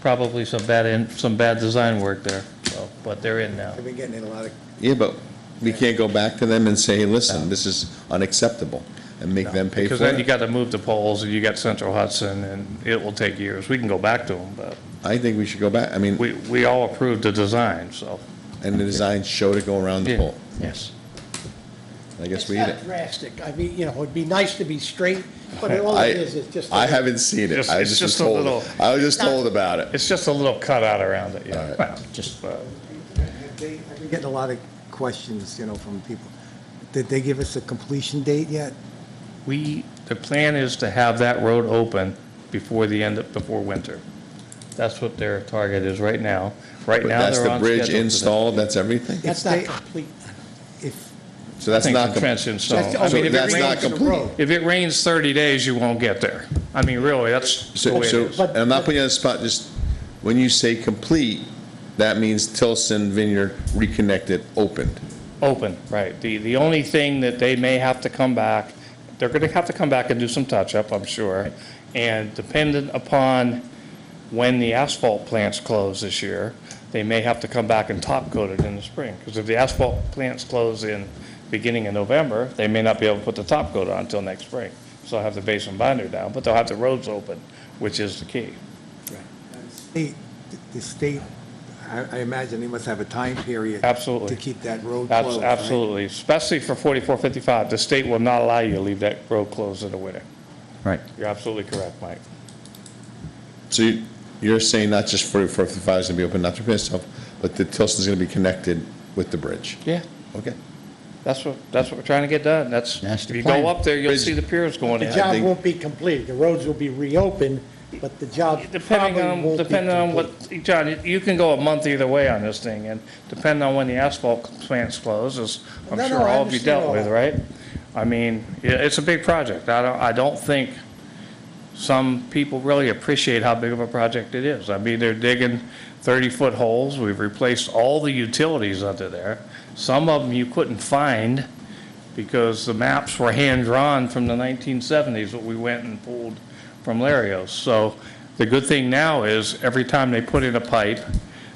probably some bad design work there, so, but they're in now. I've been getting in a lot of, yeah, but we can't go back to them and say, hey, listen, this is unacceptable, and make them pay for Because then you it. got to move the poles, and you got Central Hudson, and it will take years. We can go back to them, but I think we should go back, I mean, we all approved the design, so. and the design showed it go around the Yeah. pole. Yes. I guess It's we eat not it. drastic. I mean, it'd be nice to be straight, but all it is just. I haven't seen it, Just- I it's just was just a told, little- I was just told about it. It's just a little cutout around it, All yeah. right. Well, just, I've been getting a lot of questions, from people. Did they give us a completion date yet? the plan is to have that road open before winter. That's what their target is right now. Right But now, that's they're the on bridge schedule for that. installed, that's everything? That's not complete. If, So that's I think not, the com- trench and stone. That's- I oh, mean, if it that's not rains- complete. If it rains 30 days, you won't get there. I mean, really, that's the So, way it so, is. and I'm not putting you on the spot, just, when you say complete, that means Tilson Vineyard reconnected, opened. Open, right. The only thing that they may have to come back, they're going to have to come back and do some touch-up, I'm sure. And dependent upon when the asphalt plants close this year, they may have to come back and top coat it in the spring. Because if the asphalt plants close in beginning of November, they may not be able to put the top coat on until next spring. So they'll have the base and binder down, but they'll have the roads open, which is the key. the state, I imagine they must have a time period. Absolutely. To keep that road closed, right? Absolutely, especially for 4455. The state will not allow you to leave that road closed in the winter. Right. You're absolutely correct, Mike. So you're saying not just 4455 is going to be open, not to repeat itself, but that Tilson's going to be connected with the bridge? Yeah. Okay. That's what we're trying to get done. That's, That's if the you plan. go up there, you'll see the piers going The in. job think- won't be completed. The roads will be reopened, but the job probably won't be Depending on complete. what, John, you can go a month either way on this thing, and depending on when the asphalt plants close, as I'm No, sure no, I all of you understand dealt all with, that. right? I mean, it's a big project. I don't think some people really appreciate how big of a project it is. I mean, they're digging 30-foot holes. We've replaced all the utilities under there. Some of them you couldn't find because the maps were hand-drawn from the 1970s that we went and pulled from Larios. So the good thing now is every time they put in a pipe,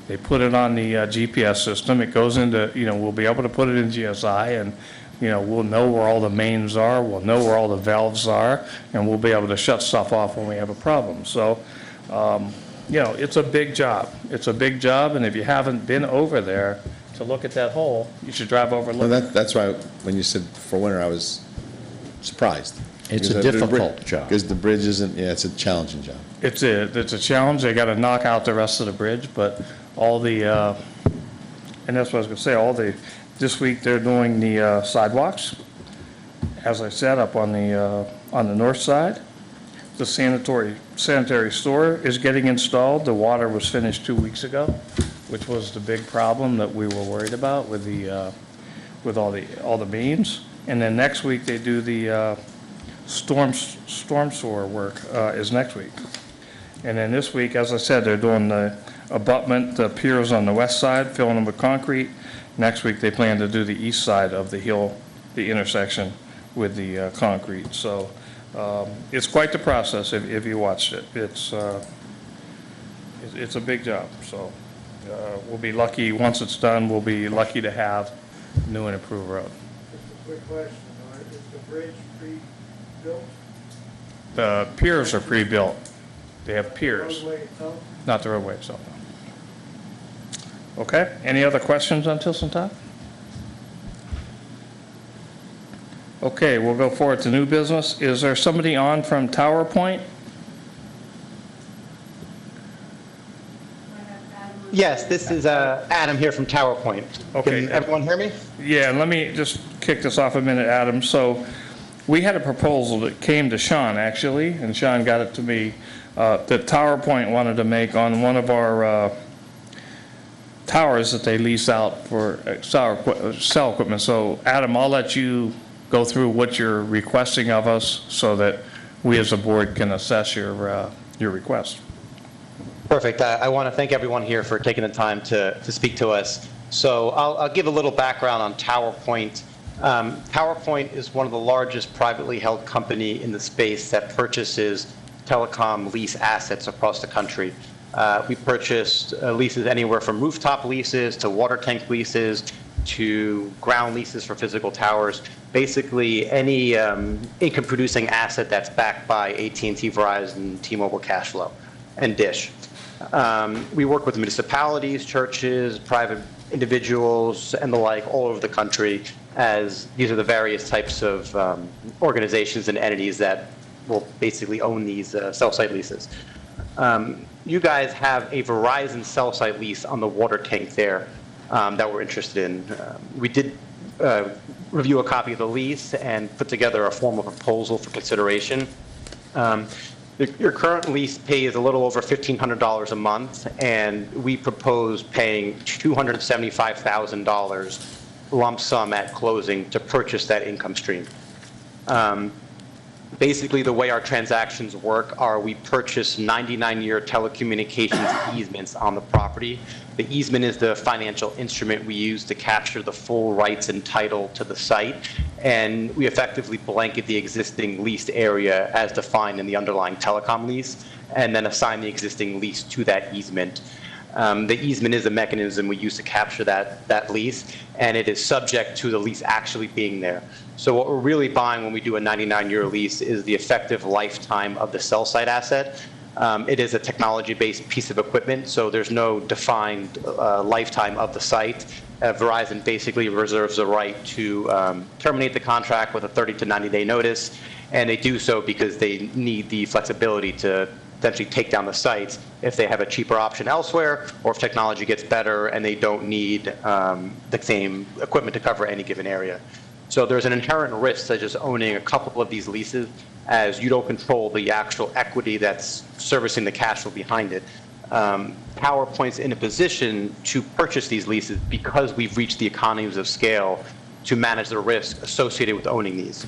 they put it on the GPS system. It goes into, we'll be able to put it in GSI, and, we'll know where all the mains are, we'll know where all the valves are, and we'll be able to shut stuff off when we have a problem. So, it's a big job. It's a big job, and if you haven't been over there to look at that hole, you should drive over and Well, look. that's why, when you said for winter, I was surprised. It's Because a the bri- difficult job. Because the bridge isn't, it's a challenging job. It's a challenge. They got to knock out the rest of the bridge, but all the, and that's what I was going to say, this week they're doing the sidewalks, as I said, up on the north side. The sanitary store is getting installed. The water was finished 2 weeks ago, which was the big problem that we were worried about with all the mains. And then next week they do the storm sewer work is next week. And then this week, as I said, they're doing the abutment, the piers on the west side, filling them with concrete. Next week, they plan to do the east side of the hill, the intersection with the concrete. So it's quite the process if you watched it. It's a big job. So we'll be lucky, once it's done, we'll be lucky to have new and improved road. Just a quick question, is the bridge pre-built? The piers are pre-built. They have piers, Roadway itself? not the roadway itself. Okay, any other questions on Tilson Top? Okay, we'll go forward to new business. Is there somebody on from Tower Point? Yes, this is Adam here from Tower Point. Okay. Can everyone hear me? Yeah, let me just kick this off a minute, Adam. So we had a proposal that came to Sean, actually, and Sean got it to me, that Tower Point wanted to make on one of our towers that they lease out for cell equipment. So Adam, I'll let you go through what you're requesting of us so that we as a board can assess your request. Perfect. I want to thank everyone here for taking the time to speak to us. So I'll give a little background on Tower Point. Tower Point is one of the largest privately held company in the space that purchases telecom lease assets across the country. We purchased leases anywhere from rooftop leases to water tank leases to ground leases for physical towers. Basically, any income-producing asset that's backed by AT&T, Verizon, T-Mobile cash flow, and Dish. We work with municipalities, churches, private individuals, and the like all over the country, as these are the various types of organizations and entities that will basically own these cell site leases. You guys have a Verizon cell site lease on the water tank there that we're interested in. We did review a copy of the lease and put together a formal proposal for consideration. Your current lease pays a little over $1,500 a month, and we propose paying $275,000 lump sum at closing to purchase that income stream. Basically, the way our transactions work are we purchase 99-year telecommunications easements on the property. The easement is the financial instrument we use to capture the full rights and title to the site, and we effectively blanket the existing leased area as defined in the underlying telecom lease, and then assign the existing lease to that easement. The easement is the mechanism we use to capture that lease, and it is subject to the lease actually being there. So what we're really buying when we do a 99-year lease is the effective lifetime of the cell site asset. It is a technology-based piece of equipment, so there's no defined lifetime of the site. Verizon basically reserves the right to terminate the contract with a 30 to 90-day notice, and they do so because they need the flexibility to essentially take down the sites if they have a cheaper option elsewhere, or if technology gets better and they don't need the same equipment to cover any given area. So there's an inherent risk to just owning a couple of these leases, as you don't control the actual equity that's servicing the cash flow behind it. PowerPoint's in a position to purchase these leases because we've reached the economies of scale to manage the risk associated with owning these.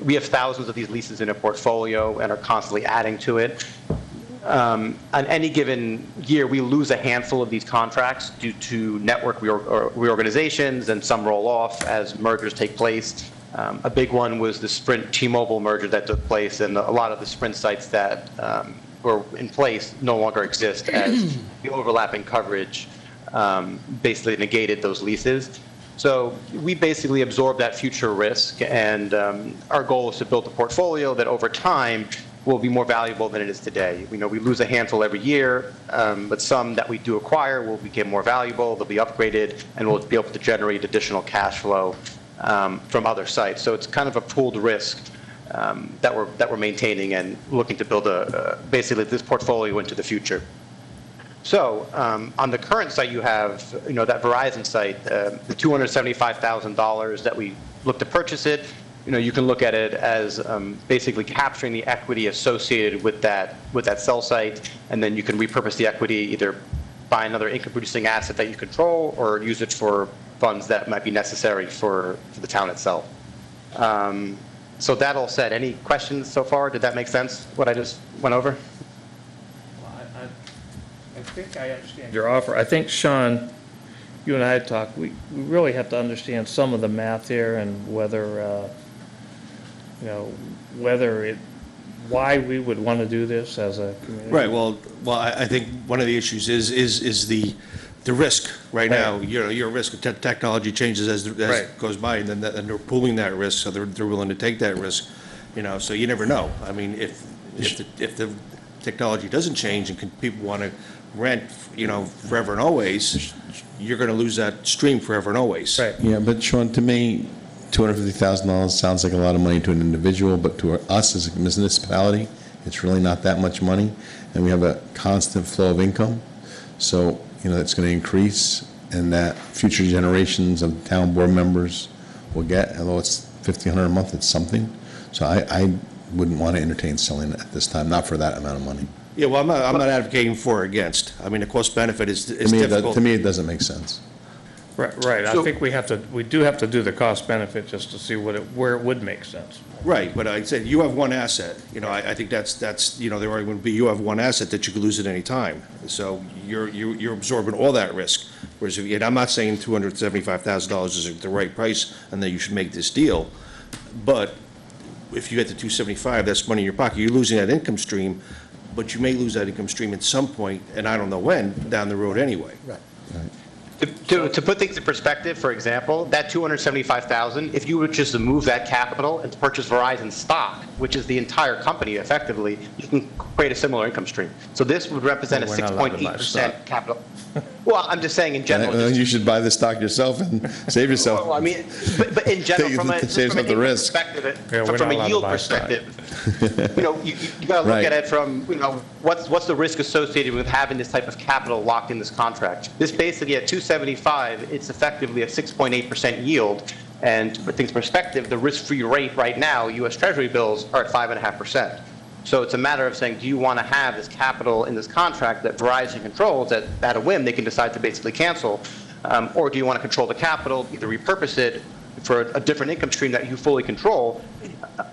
We have thousands of these leases in a portfolio and are constantly adding to it. On any given year, we lose a handful of these contracts due to network reorganizations, and some roll off as mergers take place. A big one was the Sprint T-Mobile merger that took place, and a lot of the Sprint sites that were in place no longer exist, as the overlapping coverage basically negated those leases. So we basically absorb that future risk, and our goal is to build a portfolio that over time will be more valuable than it is today. We know we lose a handful every year, but some that we do acquire will become more valuable, they'll be upgraded, and we'll be able to generate additional cash flow from other sites. So it's kind of a pooled risk that we're maintaining and looking to build basically this portfolio into the future. So on the current site, you have that Verizon site, the $275,000 that we look to purchase it. You can look at it as basically capturing the equity associated with that cell site, and then you can repurpose the equity, either buy another income-producing asset that you control, or use it for funds that might be necessary for the town itself. So that all said, any questions so far? Did that make sense, what I just went over? I think I understand your offer. I think, Sean, you and I had talked, we really have to understand some of the math here, and whether, why we would want to do this as a community. Right, well, I think one of the issues is the risk right now. Your risk of technology changes as it goes by, and then they're pooling that risk, so they're willing to take that risk, so you never know. I mean, if the technology doesn't change and people want to rent, forever and always, you're going to lose that stream forever and always. Right. Yeah, but Sean, to me, $250,000 sounds like a lot of money to an individual, but to us as a municipality, it's really not that much money, and we have a constant flow of income. So, it's going to increase, and that future generations of town board members will get, although it's $1,500 a month, it's something. So I wouldn't want to entertain selling it at this time, not for that amount of money. Yeah, well, I'm not advocating for or against. I mean, the cost benefit is difficult. To me, it doesn't make sense. Right. I think we do have to do the cost benefit just to see where it would make sense. Right, but I said you have one asset. I think that's the argument would be you have one asset that you could lose at any time. So you're absorbing all that risk. Whereas, and I'm not saying $275,000 is the right price and that you should make this deal, but if you get the $275,000, that's money in your pocket. You're losing that income stream, but you may lose that income stream at some point, and I don't know when, down the road anyway. Right. To put things in perspective, for example, that $275,000, if you were just to move that capital and purchase Verizon stock, which is the entire company effectively, you can create a similar income stream. So this would represent a 6.8% capital. Well, I'm just saying in general. You should buy the stock yourself and save yourself. Well, I mean, but in general, from a yield perspective, you got to look at it from, what's the risk associated with having this type of capital locked in this contract? This basically at $275,000, it's effectively a 6.8% yield. And to put things in perspective, the risk-free rate right now, U.S. Treasury bills are at 5.5%. So it's a matter of saying, do you want to have this capital in this contract that Verizon controls that at a whim they can decide to basically cancel? Or do you want to control the capital, either repurpose it for a different income stream that you fully control,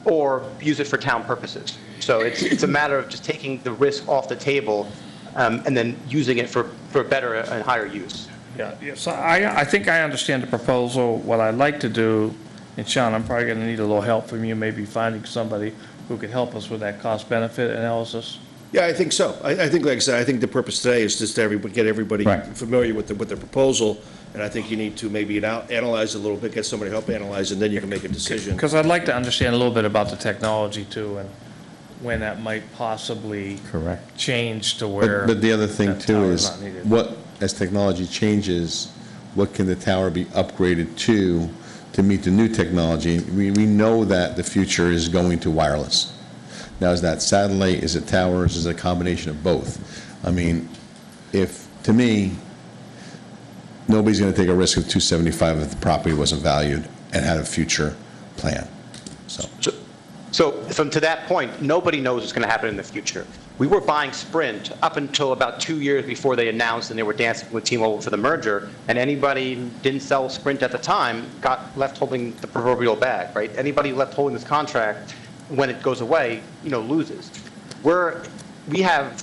or use it for town purposes? So it's a matter of just taking the risk off the table and then using it for better and higher use. Yeah, so I think I understand the proposal. What I'd like to do, and Sean, I'm probably going to need a little help from you, maybe finding somebody who could help us with that cost-benefit analysis. Yeah, I think so. I think, like I said, I think the purpose today is just to get everybody familiar with the proposal, and I think you need to maybe analyze it a little bit, get somebody to help analyze, and then you can make a decision. Because I'd like to understand a little bit about the technology too, and when that might possibly change to where. But the other thing that too tower is, not needed. as technology changes, what can the tower be upgraded to meet the new technology? We know that the future is going to wireless. Now, is that satellite, is it towers, is it a combination of both? I mean, to me, nobody's going to take a risk of 275 if the property wasn't valued and had a future plan, So from to that point, nobody knows what's going to happen in the future. We were buying Sprint up until about 2 years before they announced and they were dancing with T-Mobile for the merger, and anybody who didn't sell Sprint at the time got left holding the proverbial bag, right? Anybody left holding this contract, when it goes away, loses. We have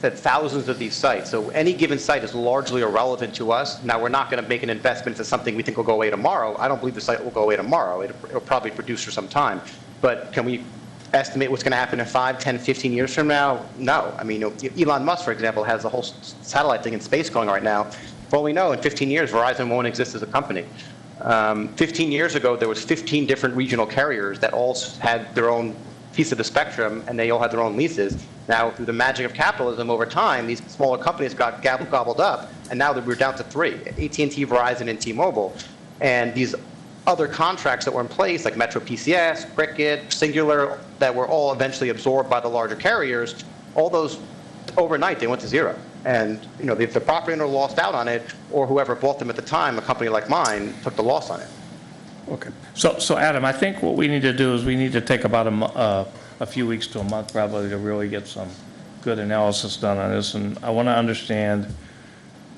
thousands of these sites, so any given site is largely irrelevant to us. Now, we're not going to make an investment into something we think will go away tomorrow. I don't believe the site will go away tomorrow. It'll probably produce for some time. But can we estimate what's going to happen in 5, 10, 15 years from now? No. I mean, Elon Musk, for example, has the whole satellite thing in space going right now. For all we know, in 15 years, Verizon won't exist as a company. 15 years ago, there was 15 different regional carriers that all had their own piece of the spectrum, and they all had their own leases. Now, through the magic of capitalism, over time, these smaller companies got gobbled up, and now we're down to 3, AT&T, Verizon, and T-Mobile. And these other contracts that were in place, like Metro PCS, Cricket, Singular, that were all eventually absorbed by the larger carriers, all those, overnight, they went to zero. And, if the property owner lost out on it, or whoever bought them at the time, a company like mine, took the loss on it. Okay. So Adam, I think what we need to do is we need to take about a few weeks to a month probably to really get some good analysis done on this. And I want to understand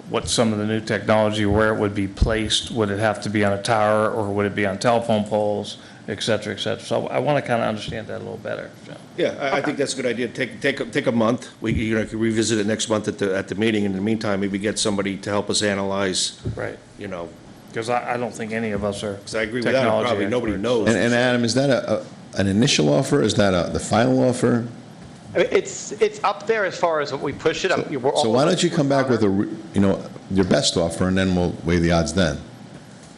what some of the new technology, where it would be placed. Would it have to be on a tower, or would it be on telephone poles, et cetera, et cetera? So I want to kind of understand that a little better. So. Yeah, I think that's a good idea. Take a month. We can revisit it next month at the meeting. In the meantime, maybe get somebody to help us analyze. Right. Because I don't think any of us are. I agree with that. Probably nobody knows. And Adam, is that an initial offer? Is that the final offer? I mean, it's up there as far as what we push it. So why don't you come back with your best offer, and then we'll weigh the odds then.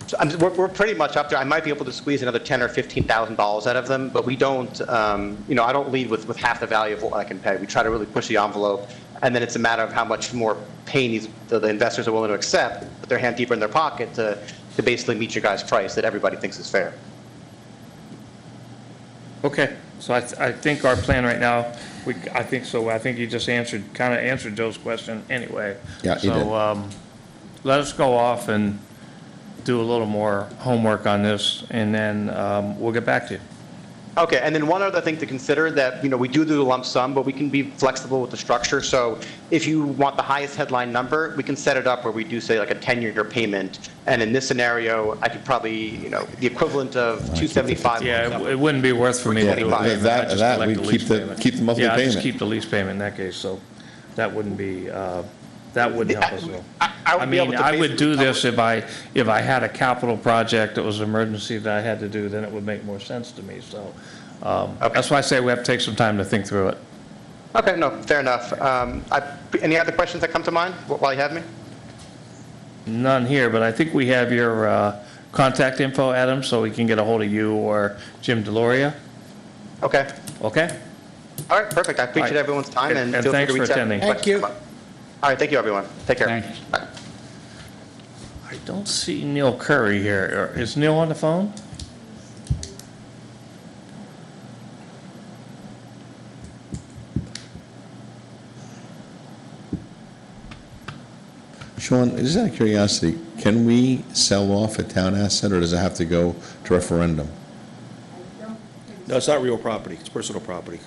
So we're pretty much up there. I might be able to squeeze another $10,000 or $15,000 out of them, but we don't. I don't lead with half the value of what I can pay. We try to really push the envelope, and then it's a matter of how much more pain the investors are willing to accept, put their hand deeper in their pocket to basically meet your guys' price that everybody thinks is fair. Okay. So I think our plan right now, I think so. I think you just kind of answered Joe's question anyway. Yeah, you did. So let us go off and do a little more homework on this, and then we'll get back to you. Okay, and then one other thing to consider that, we do the lump sum, but we can be flexible with the structure. So if you want the highest headline number, we can set it up where we do say like a 10-year payment. And in this scenario, I could probably, the equivalent of 275. Yeah, it wouldn't be worth for me to do it. That we keep the monthly yeah, payment. I just keep the lease payment in that case. So that wouldn't be. That wouldn't help us at all. I would do this if I had a capital project that was an emergency that I had to do, then it would make more sense to me. So that's why I say we have to take some time to think through it. Okay, no, fair enough. Any other questions that come to mind while you have me? None here, but I think we have your contact info, Adam, so we can get a hold of you or Jim Deloria. Okay. Okay? All right, perfect. I appreciate everyone's time, and feel free thanks to reach for out. attending. Thank you. All right, thank you, everyone. Take care. Thanks. Bye. I don't see Neil Curry here. Is Neil on the phone? Sean, just out of curiosity, can we sell off a town asset, or does it have to go to referendum? No, it's not real property. It's personal property.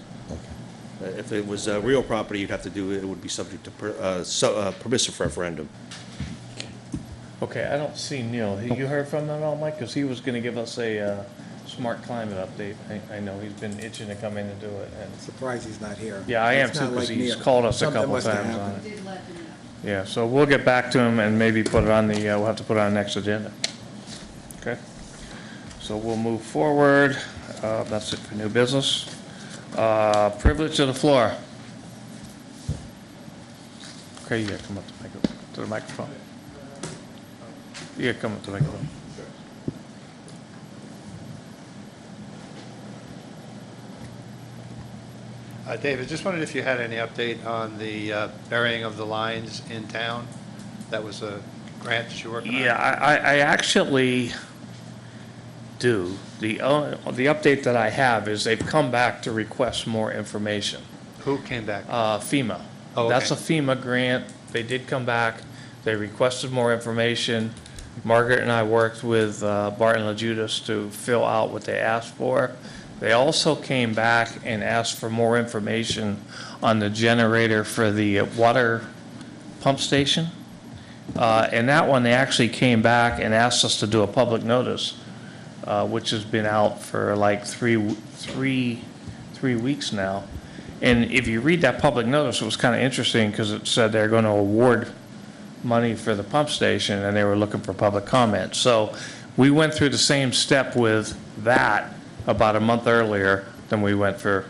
If it was real property, you'd have to do, it would be subject to permissive referendum. Okay, I don't see Neil. You heard from him at all, Mike? Because he was going to give us a smart climate update. I know he's been itching to come in and do it. And Surprised he's not here. yeah, I am It's too, not because like he's Neil. called us a Something couple must have times on happened. it. Yeah, so we'll get back to him and maybe put it on the, we'll have to put it on the next agenda. Okay? So we'll move forward. That's it for new business. Privilege of the floor. Okay, you gotta come up to the microphone. You gotta come up to the microphone. David, just wondered if you had any update on the burying of the lines in town? That was a grant that you're working on? Yeah, I actually do. The update that I have is they've come back to request more information. Who came back? FEMA. Oh, okay. That's a FEMA grant. They did come back. They requested more information. Margaret and I worked with Barton LaJudas to fill out what they asked for. They also came back and asked for more information on the generator for the water pump station. And that one, they actually came back and asked us to do a public notice, which has been out for like three weeks now. And if you read that public notice, it was kind of interesting because it said they're going to award money for the pump station and they were looking for public comment. So we went through the same step with that about a month earlier than we went for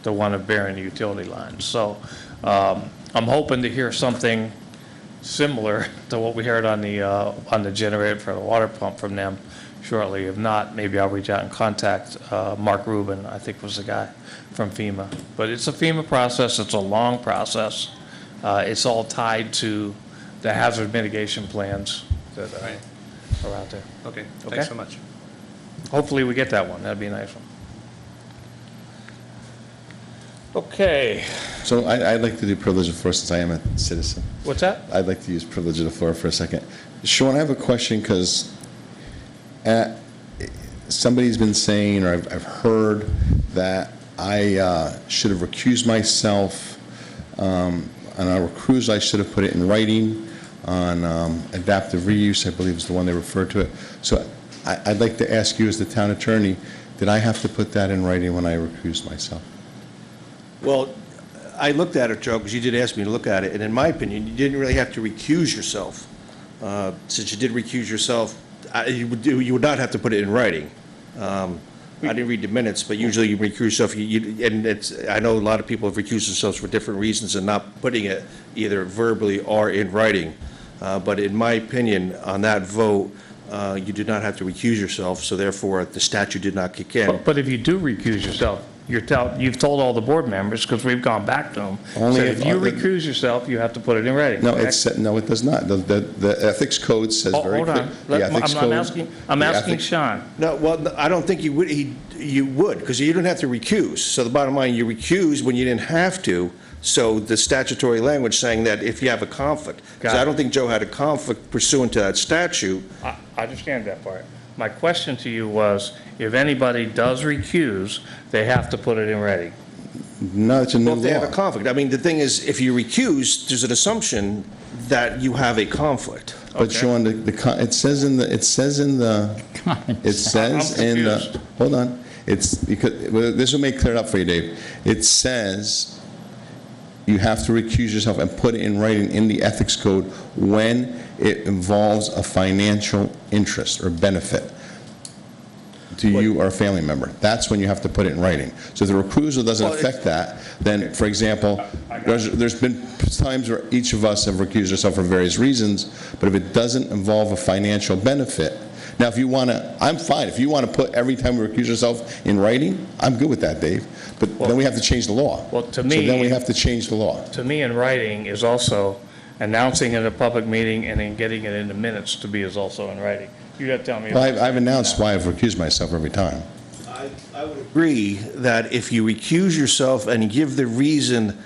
the one of burying the utility lines. So I'm hoping to hear something similar to what we heard on the generator for the water pump from them shortly. If not, maybe I'll reach out and contact Mark Rubin, I think was the guy from FEMA. But it's a FEMA process. It's a long process. It's all tied to the hazard mitigation plans that are out there. Okay, thanks so much. Hopefully we get that one. That'd be a nice one. Okay. So I'd like to do privilege of the floor since I am a citizen. What's that? I'd like to use privilege of the floor for a second. Sean, I have a question because somebody's been saying, or I've heard that I should have recused myself. On our recuse, I should have put it in writing. On adaptive reuse, I believe is the one they referred to it. So I'd like to ask you as the town attorney, did I have to put that in writing when I recused myself? Well, I looked at it, Joe, because you did ask me to look at it, and in my opinion, you didn't really have to recuse yourself. Since you did recuse yourself, you would not have to put it in writing. I didn't read the minutes, but usually you recuse yourself, and I know a lot of people have recused themselves for different reasons and not putting it either verbally or in writing. But in my opinion, on that vote, you did not have to recuse yourself, so therefore the statute did not kick in. But if you do recuse yourself, you've told all the board members, because we've gone back to them, Only said if if you other- recuse yourself, you have to put it in writing. No, correct? no, it does not. The ethics code says very Hold clear. on. The ethics code- I'm the asking ethics- Sean. No, well, I don't think you would, because you didn't have to recuse. So the bottom line, you recused when you didn't have to, so the statutory language saying that if you have a conflict. Because Got it. I don't think Joe had a conflict pursuant to that statute. I understand that part. My question to you was, if anybody does recuse, they have to put it in writing. No, it's a new Well, if they have a law. conflict. I mean, the thing is, if you recuse, there's an assumption that you have a conflict. But Okay. Sean, it says in the, confused. hold on. It's because, well, this will make clear it up for you, Dave. It says you have to recuse yourself and put it in writing in the ethics code when it involves a financial interest or benefit to you or a family member. That's when you have to put it in writing. So if the recusal doesn't Well, affect that, then, for example, there's been times where each of us have recused ourselves for various reasons, but if it doesn't involve a financial benefit, now if you want to, I'm fine. If you want to put every time we recuse ourselves in writing, I'm good with that, Dave. But then we have to change the law. Well, to So me- then we have to change the law. To me, in writing is also announcing at a public meeting and then getting it in the minutes to be is also in writing. You got to tell me. Well, I've announced why I've recused myself every time. I would agree that if you recuse yourself and give the reason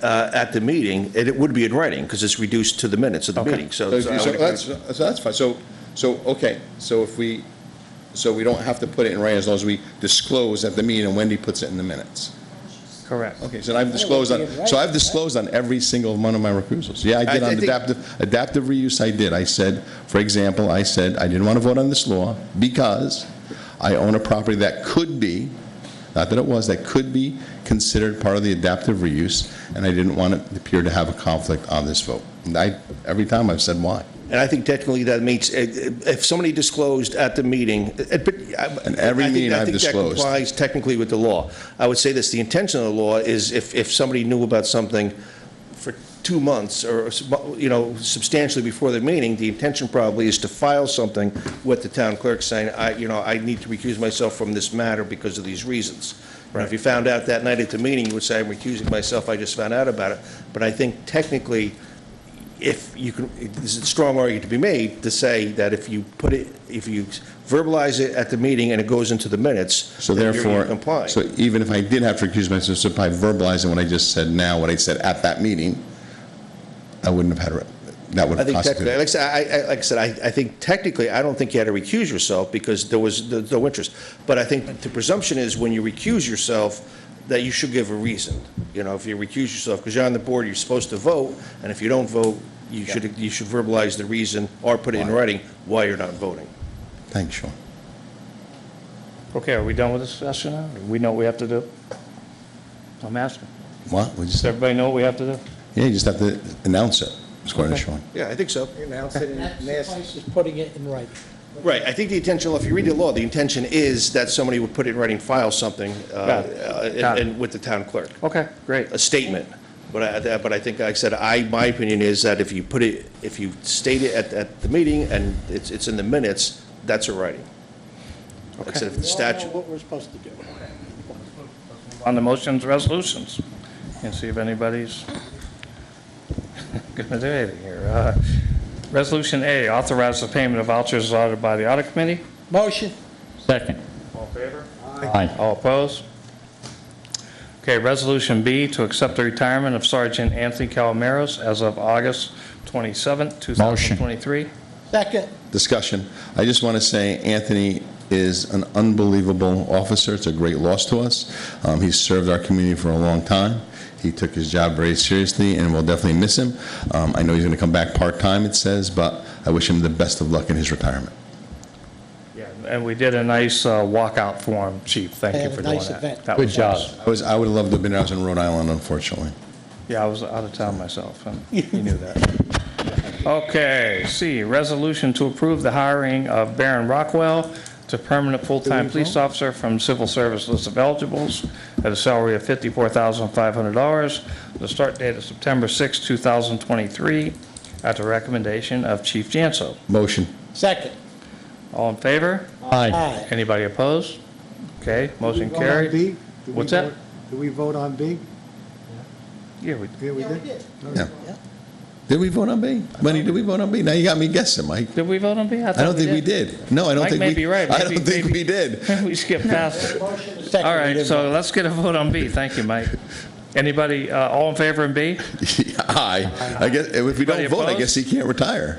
at the meeting, it would be in writing, because it's reduced to the minutes of the meeting. So I would agree. That's fine. Okay, so we don't have to put it in writing as long as we disclose at the meeting and Wendy puts it in the minutes. Correct. Okay, so I've disclosed on every single one of my recusals. Yeah, I did I on think- adaptive reuse, I did. I said, for example, I said I didn't want to vote on this law because I own a property that could be, not that it was, that could be considered part of the adaptive reuse, and I didn't want it to appear to have a conflict on this vote. And every time I've said why. And I think technically that means, if somebody disclosed at the meeting, And every meeting I've I think that disclosed. complies technically with the law. I would say this, the intention of the law is if somebody knew about something for 2 months or, substantially before the meeting, the intention probably is to file something with the town clerk saying, I need to recuse myself from this matter because of these reasons. And if you found out that night at the meeting, you would say, I'm recusing myself, I just found out about it. But I think technically, there's a strong argument to be made to say that if you verbalize it at the meeting and it goes into the minutes, So then therefore, you're complying. so even if I did have to recuse myself, so by verbalizing what I just said now, what I said at that meeting, I wouldn't have had, that would I have think constituted. technically, like I said, I think technically, I don't think you had to recuse yourself because there was no interest. But I think the presumption is when you recuse yourself, that you should give a reason. If you recuse yourself, because you're on the board, you're supposed to vote, and if you don't vote, you should verbalize the reason or put it in writing why you're not voting. Thanks, Sean. Okay, are we done with this session now? We know what we have to do? I'm asking. What? We Does just, everybody know what we have to do? yeah, you just have to announce it, according to Okay. Sean. Yeah, I think so. Announce it That and ask. suffices putting it in writing. Right, I think the intention, if you read the law, the intention is that somebody would put it in writing, file something Got it. Got it. and with the town clerk, Okay, great. a statement. But I think, like I said, my opinion is that if you state it at the meeting and it's in the minutes, that's a writing. Like I said, if the We all statute. know what we're supposed to do. On the motions, resolutions, and see if anybody's going to do anything here. Resolution A, authorize the payment of vouchers as audited by the audit committee. Motion. Second. All in favor? Aye. All opposed? Okay, Resolution B, to accept the retirement of Sergeant Anthony Calameros as of August 27th, 2023. Second. Discussion. I just want to say Anthony is an unbelievable officer. It's a great loss to us. He's served our community for a long time. He took his job very seriously, and we'll definitely miss him. I know he's going to come back part-time, it says, but I wish him the best of luck in his retirement. Yeah, and we did a nice walkout for him, Chief. Thank you for doing Nice that. event. That Good was job. nice. I would have loved to have been, I was in Rhode Island, unfortunately. Yeah, I was out of town myself, and you knew that. Okay, C, resolution to approve the hiring of Baron Rockwell to permanent full-time police officer from civil service list of eligibles at a salary of $54,500. The start date is September 6, 2023, at the recommendation of Chief Janso. Motion. Second. All in favor? Aye. Aye. Anybody opposed? Okay, motion Vote on carried. B? Did we What's that? vote- Did we vote on B? Yeah, we Yeah, we Yeah, we did. did. Yeah. Did we vote on B? Money, did we vote on B? Now you got me guessing, Mike. Did we vote on B? I don't think we did. No, I don't Mike think we. may be right. I Maybe- don't think maybe- we did. We skipped past it. Second. All We right, didn't so vote. let's get a vote on B. Thank you, Mike. Anybody, all in favor of B? Aye. I guess, if we Anybody don't vote, I opposed? guess he can't retire.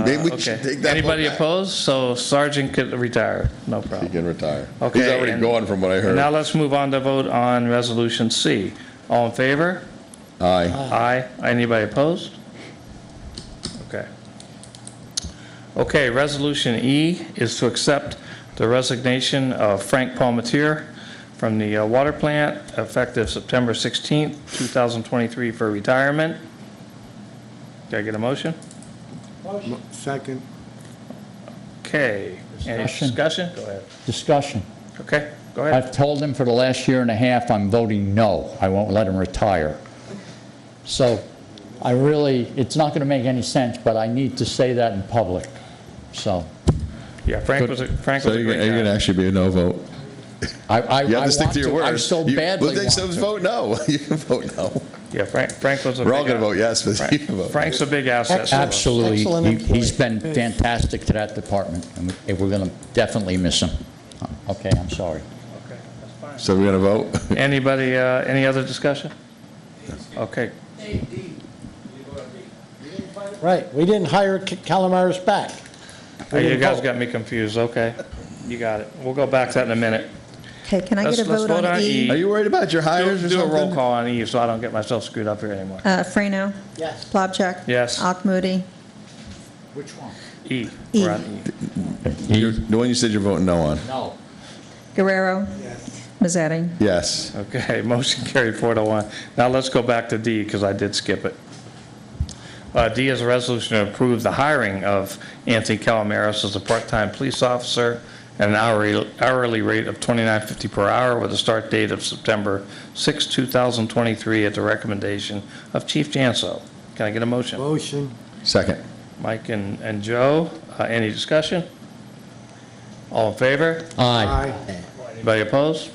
Maybe we should Okay. take that Anybody vote back. opposed? So Sergeant could retire, no He problem. can retire. Okay, He's already and- gone from what I And now heard. let's move on to vote on Resolution C. All in favor? Aye. Aye. Anybody opposed? Okay. Okay, Resolution E is to accept the resignation of Frank Palmetier from the water plant effective September 16th, 2023 for retirement. Can I get a motion? Second. Okay. Any Discussion? discussion? Go ahead. Discussion. Okay, go ahead. I've told him for the last year and a half, I'm voting no. I won't let him retire. So I really, it's not going to make any sense, but I need to say that in public. So Yeah, Frank was a So great you're going to guy. actually be a no vote. I You have to stick to your words. I so You- badly Well, then want so to. vote no. You can vote no. Yeah, Frank was a We're big all going to guy. vote yes, but you can vote. Frank's a big asset. to us. Absolutely. Excellent He's employee. been fantastic to that department, and we're going to definitely miss him. Okay, I'm sorry. Okay, that's fine. So we're going to vote? Anybody, any other discussion? Okay, Right, we didn't hire Calamaris back. We you didn't guys vote. got me confused, okay. You got it. We'll go back to that in a minute. Okay, can I Let's get a vote on Are E? you worried about your hires or Do a something? roll call on E so I don't get myself screwed up here anymore. Frano? Yes. Plabcheck? Yes. Akmoody? Which one? E. E. We're on E. The one you said you're voting no on? No. Guerrero? Mazzetti? Yes. Okay, motion carried 4-1. Now let's go back to D, because I did skip it. D is a resolution to approve the hiring of Anthony Calamaris as a part-time police officer at an hourly rate of $29.50 per hour with a start date of September 6, 2023 at the recommendation of Chief Janso. Can I get a motion? Motion. Second. Mike and Joe, any discussion? All in favor? Aye. Anybody opposed?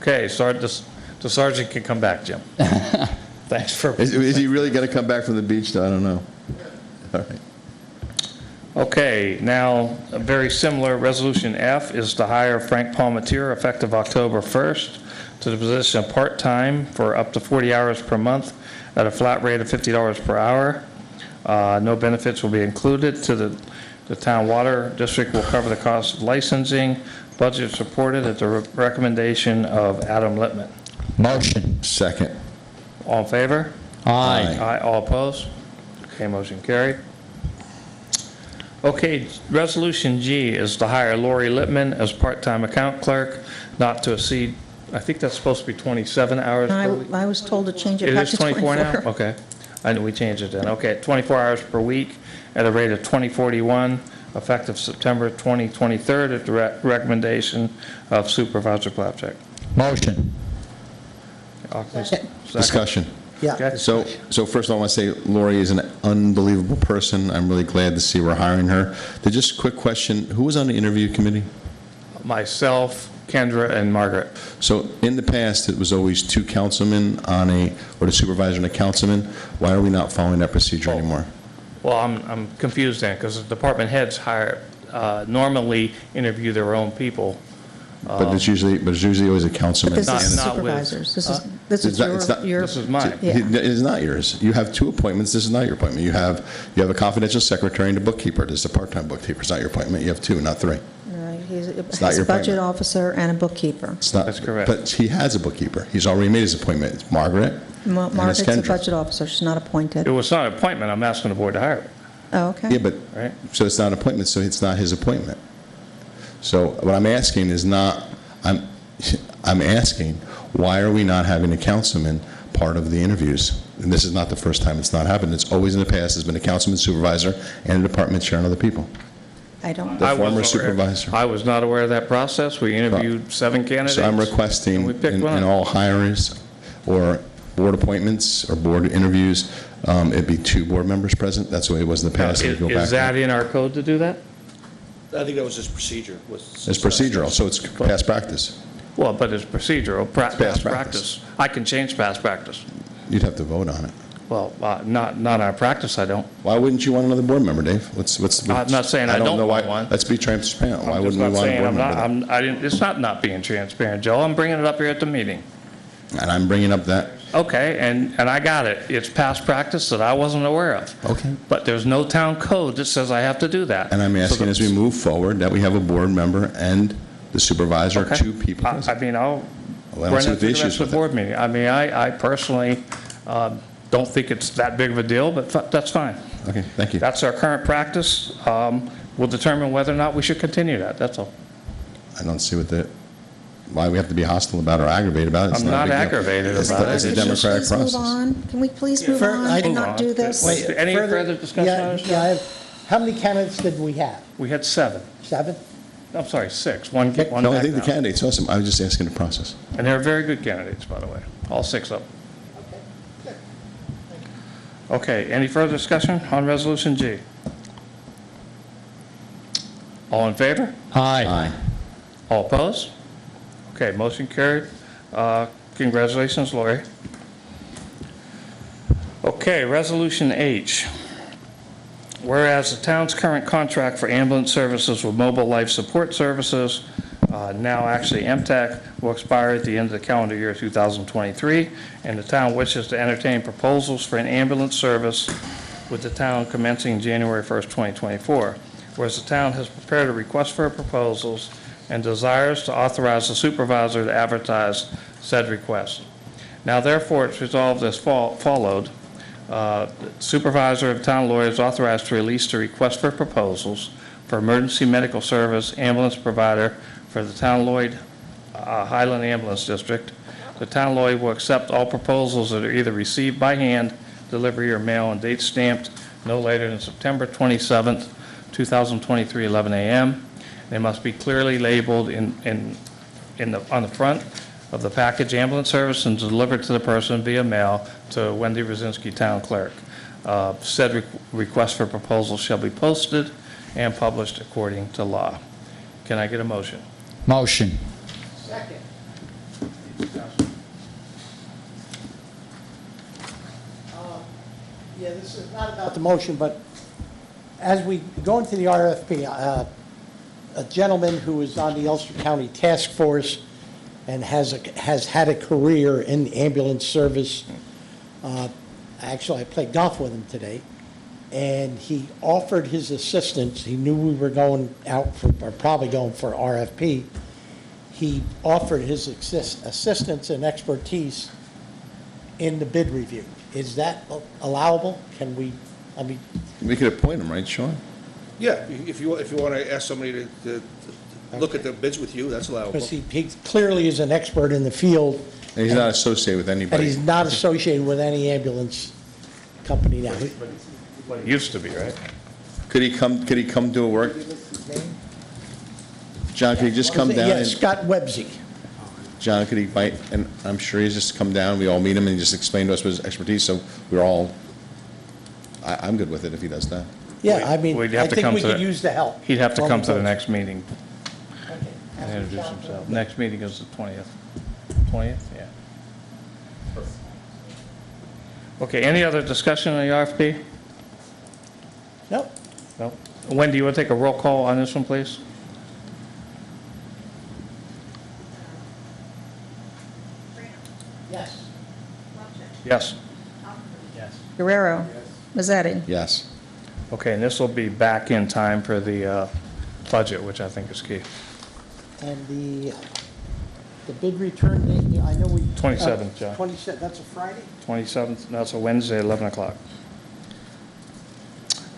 Okay, the sergeant can come back, Jim. Thanks for... Is he really going to come back from the beach, though? I don't know. All right. Okay, now, a very similar, Resolution F is to hire Frank Palmetier effective October 1st to the position of part-time for up to 40 hours per month at a flat rate of $50 per hour. No benefits will be included. The town water district will cover the cost of licensing. Budget supported at the recommendation of Adam Littman. Motion. Second. All in favor? Aye. Aye. All opposed? Okay, motion carried. Okay, Resolution G is to hire Lori Littman as part-time account clerk, not to exceed, I think that's supposed to be 27 hours per week. I was told to change It it back is to 24. 24 now? Okay. I know we changed it then. Okay, 24 hours per week at a rate of $20.41, effective September 23rd at the recommendation of Supervisor Plapcheck. Motion. Second. Discussion. Yeah. Okay. So first of all, I want to say Lori is an unbelievable person. I'm really glad to see we're hiring her. Just a quick question. Who was on the interview committee? Myself, Kendra, and Margaret. So in the past, it was always two councilmen or the supervisor and a councilman. Why are we not following that procedure anymore? Well, I'm confused then, because the department heads normally interview their own people. But it's usually always a But councilman. this is Not with- supervisors. This is It's not- your... This is mine. Yeah. It is not yours. You have two appointments. This is not your appointment. You have a confidential secretary and a bookkeeper. This is a part-time bookkeeper. It's not your appointment. You have two, not three. He's not a your budget appointment. officer and a bookkeeper. It's not. That's correct. But he has a bookkeeper. He's already made his appointment. It's Margaret and it's Margaret's a Kendra. budget officer. She's not appointed. It was not an appointment, I'm asking the board to hire her. Oh, okay. Yeah, but, Right. so it's not an appointment, so it's not his appointment. So what I'm asking is not, I'm asking, why are we not having a councilman part of the interviews? And this is not the first time it's not happened. It's always in the past, there's been a councilman, supervisor, and a department chair and other people. I don't... The I former wasn't aware- supervisor. I was not aware of that process. We interviewed 7 candidates. So I'm and requesting we picked in one. all hires or board appointments or board interviews, it'd be 2 board members present. That's the way it was in the past. If you go back Is that in our code to do that? I think that was his procedure. It's procedural, so it's past practice. Well, but it's procedural, past past practice. I can change past practice. You'd have to vote on it. Well, not our practice, I don't. Why wouldn't you want another board member, Dave? I'm not saying I don't know why. want one. Let's be transparent. Why I'm wouldn't just we not want a saying board I'm member? not, I didn't, it's not being transparent, Joe. I'm bringing it up here at the meeting. And I'm bringing up that, Okay, and I got it. It's past practice that I wasn't aware of. okay. But there's no town code that says I have to do that. And I'm So asking as we move forward that we have a board member and the supervisor, Okay. 2 people I present. mean, I'll Well, I don't run see it what through the the issues rest of with the it. board meeting. I mean, I personally don't think it's that big of a deal, but that's fine. Okay, thank you. That's our current practice. We'll determine whether or not we should continue that, that's all. I don't see why we have to be hostile about or aggravated about it. It's I'm not a not big deal. aggravated It's about it's it. a democratic Please move process. on. Can we please move Fur- on I- and Move not on. do this? Wait. Any further discussion on this? Yeah, I have, how many candidates did we have? We had 7. 7? I'm sorry, 6. One No, I back think the now. candidate's awesome. I was just asking the process. And they're very good candidates, by the way, all 6 of them. Okay, any further discussion on Resolution G? All in favor? Aye. All opposed? Okay, motion carried. Congratulations, Lori. Okay, Resolution H. Whereas the town's current contract for ambulance services with Mobile Life Support Services, now actually MTAC, will expire at the end of the calendar year 2023, and the town wishes to entertain proposals for an ambulance service with the town commencing January 1st, 2024. Whereas the town has prepared a request for proposals and desires to authorize the supervisor to advertise said request. Now therefore, it's resolved as followed. The Supervisor of Town Lawyer is authorized to release the request for proposals for emergency medical service ambulance provider for the Town Lloyd Highland Ambulance District. The Town Lloyd will accept all proposals that are either received by hand, delivery, or mail, and date stamped no later than September 27th, 2023, 11 a.m. They must be clearly labeled on the front of the package ambulance service and delivered to the person via mail to Wendy Rosinski, Town Clerk. Said request for proposal shall be posted and published according to law. Can I get a motion? Motion. Second. Yeah, this is not about the motion, but as we go into the RFP, a gentleman who is on the Ulster County Task Force and has had a career in the ambulance service. Actually, I played golf with him today, and he offered his assistance. He knew we were going out for, or probably going for RFP. He offered his assistance and expertise in the bid review. Is that allowable? Can we, I mean... We could appoint him, right, Sean? Yeah, if you want to ask somebody to look at the bids with you, that's allowable. Because he clearly is an expert in the field. And he's not associated with anybody. And he's not associated with any ambulance company now. Well, it used to be, right? Could he come do a work? John, could he just come down? Yeah, and- Scott Websey. John, could he bite, and I'm sure he's just come down, we all meet him, and he just explain to us his expertise, so we're all, I'm good with it if he does that. Yeah, I mean, We'd I have to think come we to- could use the help. He'd have to while come we to the go. next meeting Okay. and introduce himself. Next meeting is the 20th. 20th, yeah. Okay, any other discussion on the RFP? Nope. No? Wendy, you want to take a roll call on this one, please? Yes. Yes. Guerrero. Mazzetti. Yes. Okay, and this will be back in time for the budget, which I think is key. And the bid return date, I know we... 27th, John. 27th, that's a Friday? 27th, that's a Wednesday, 11 o'clock.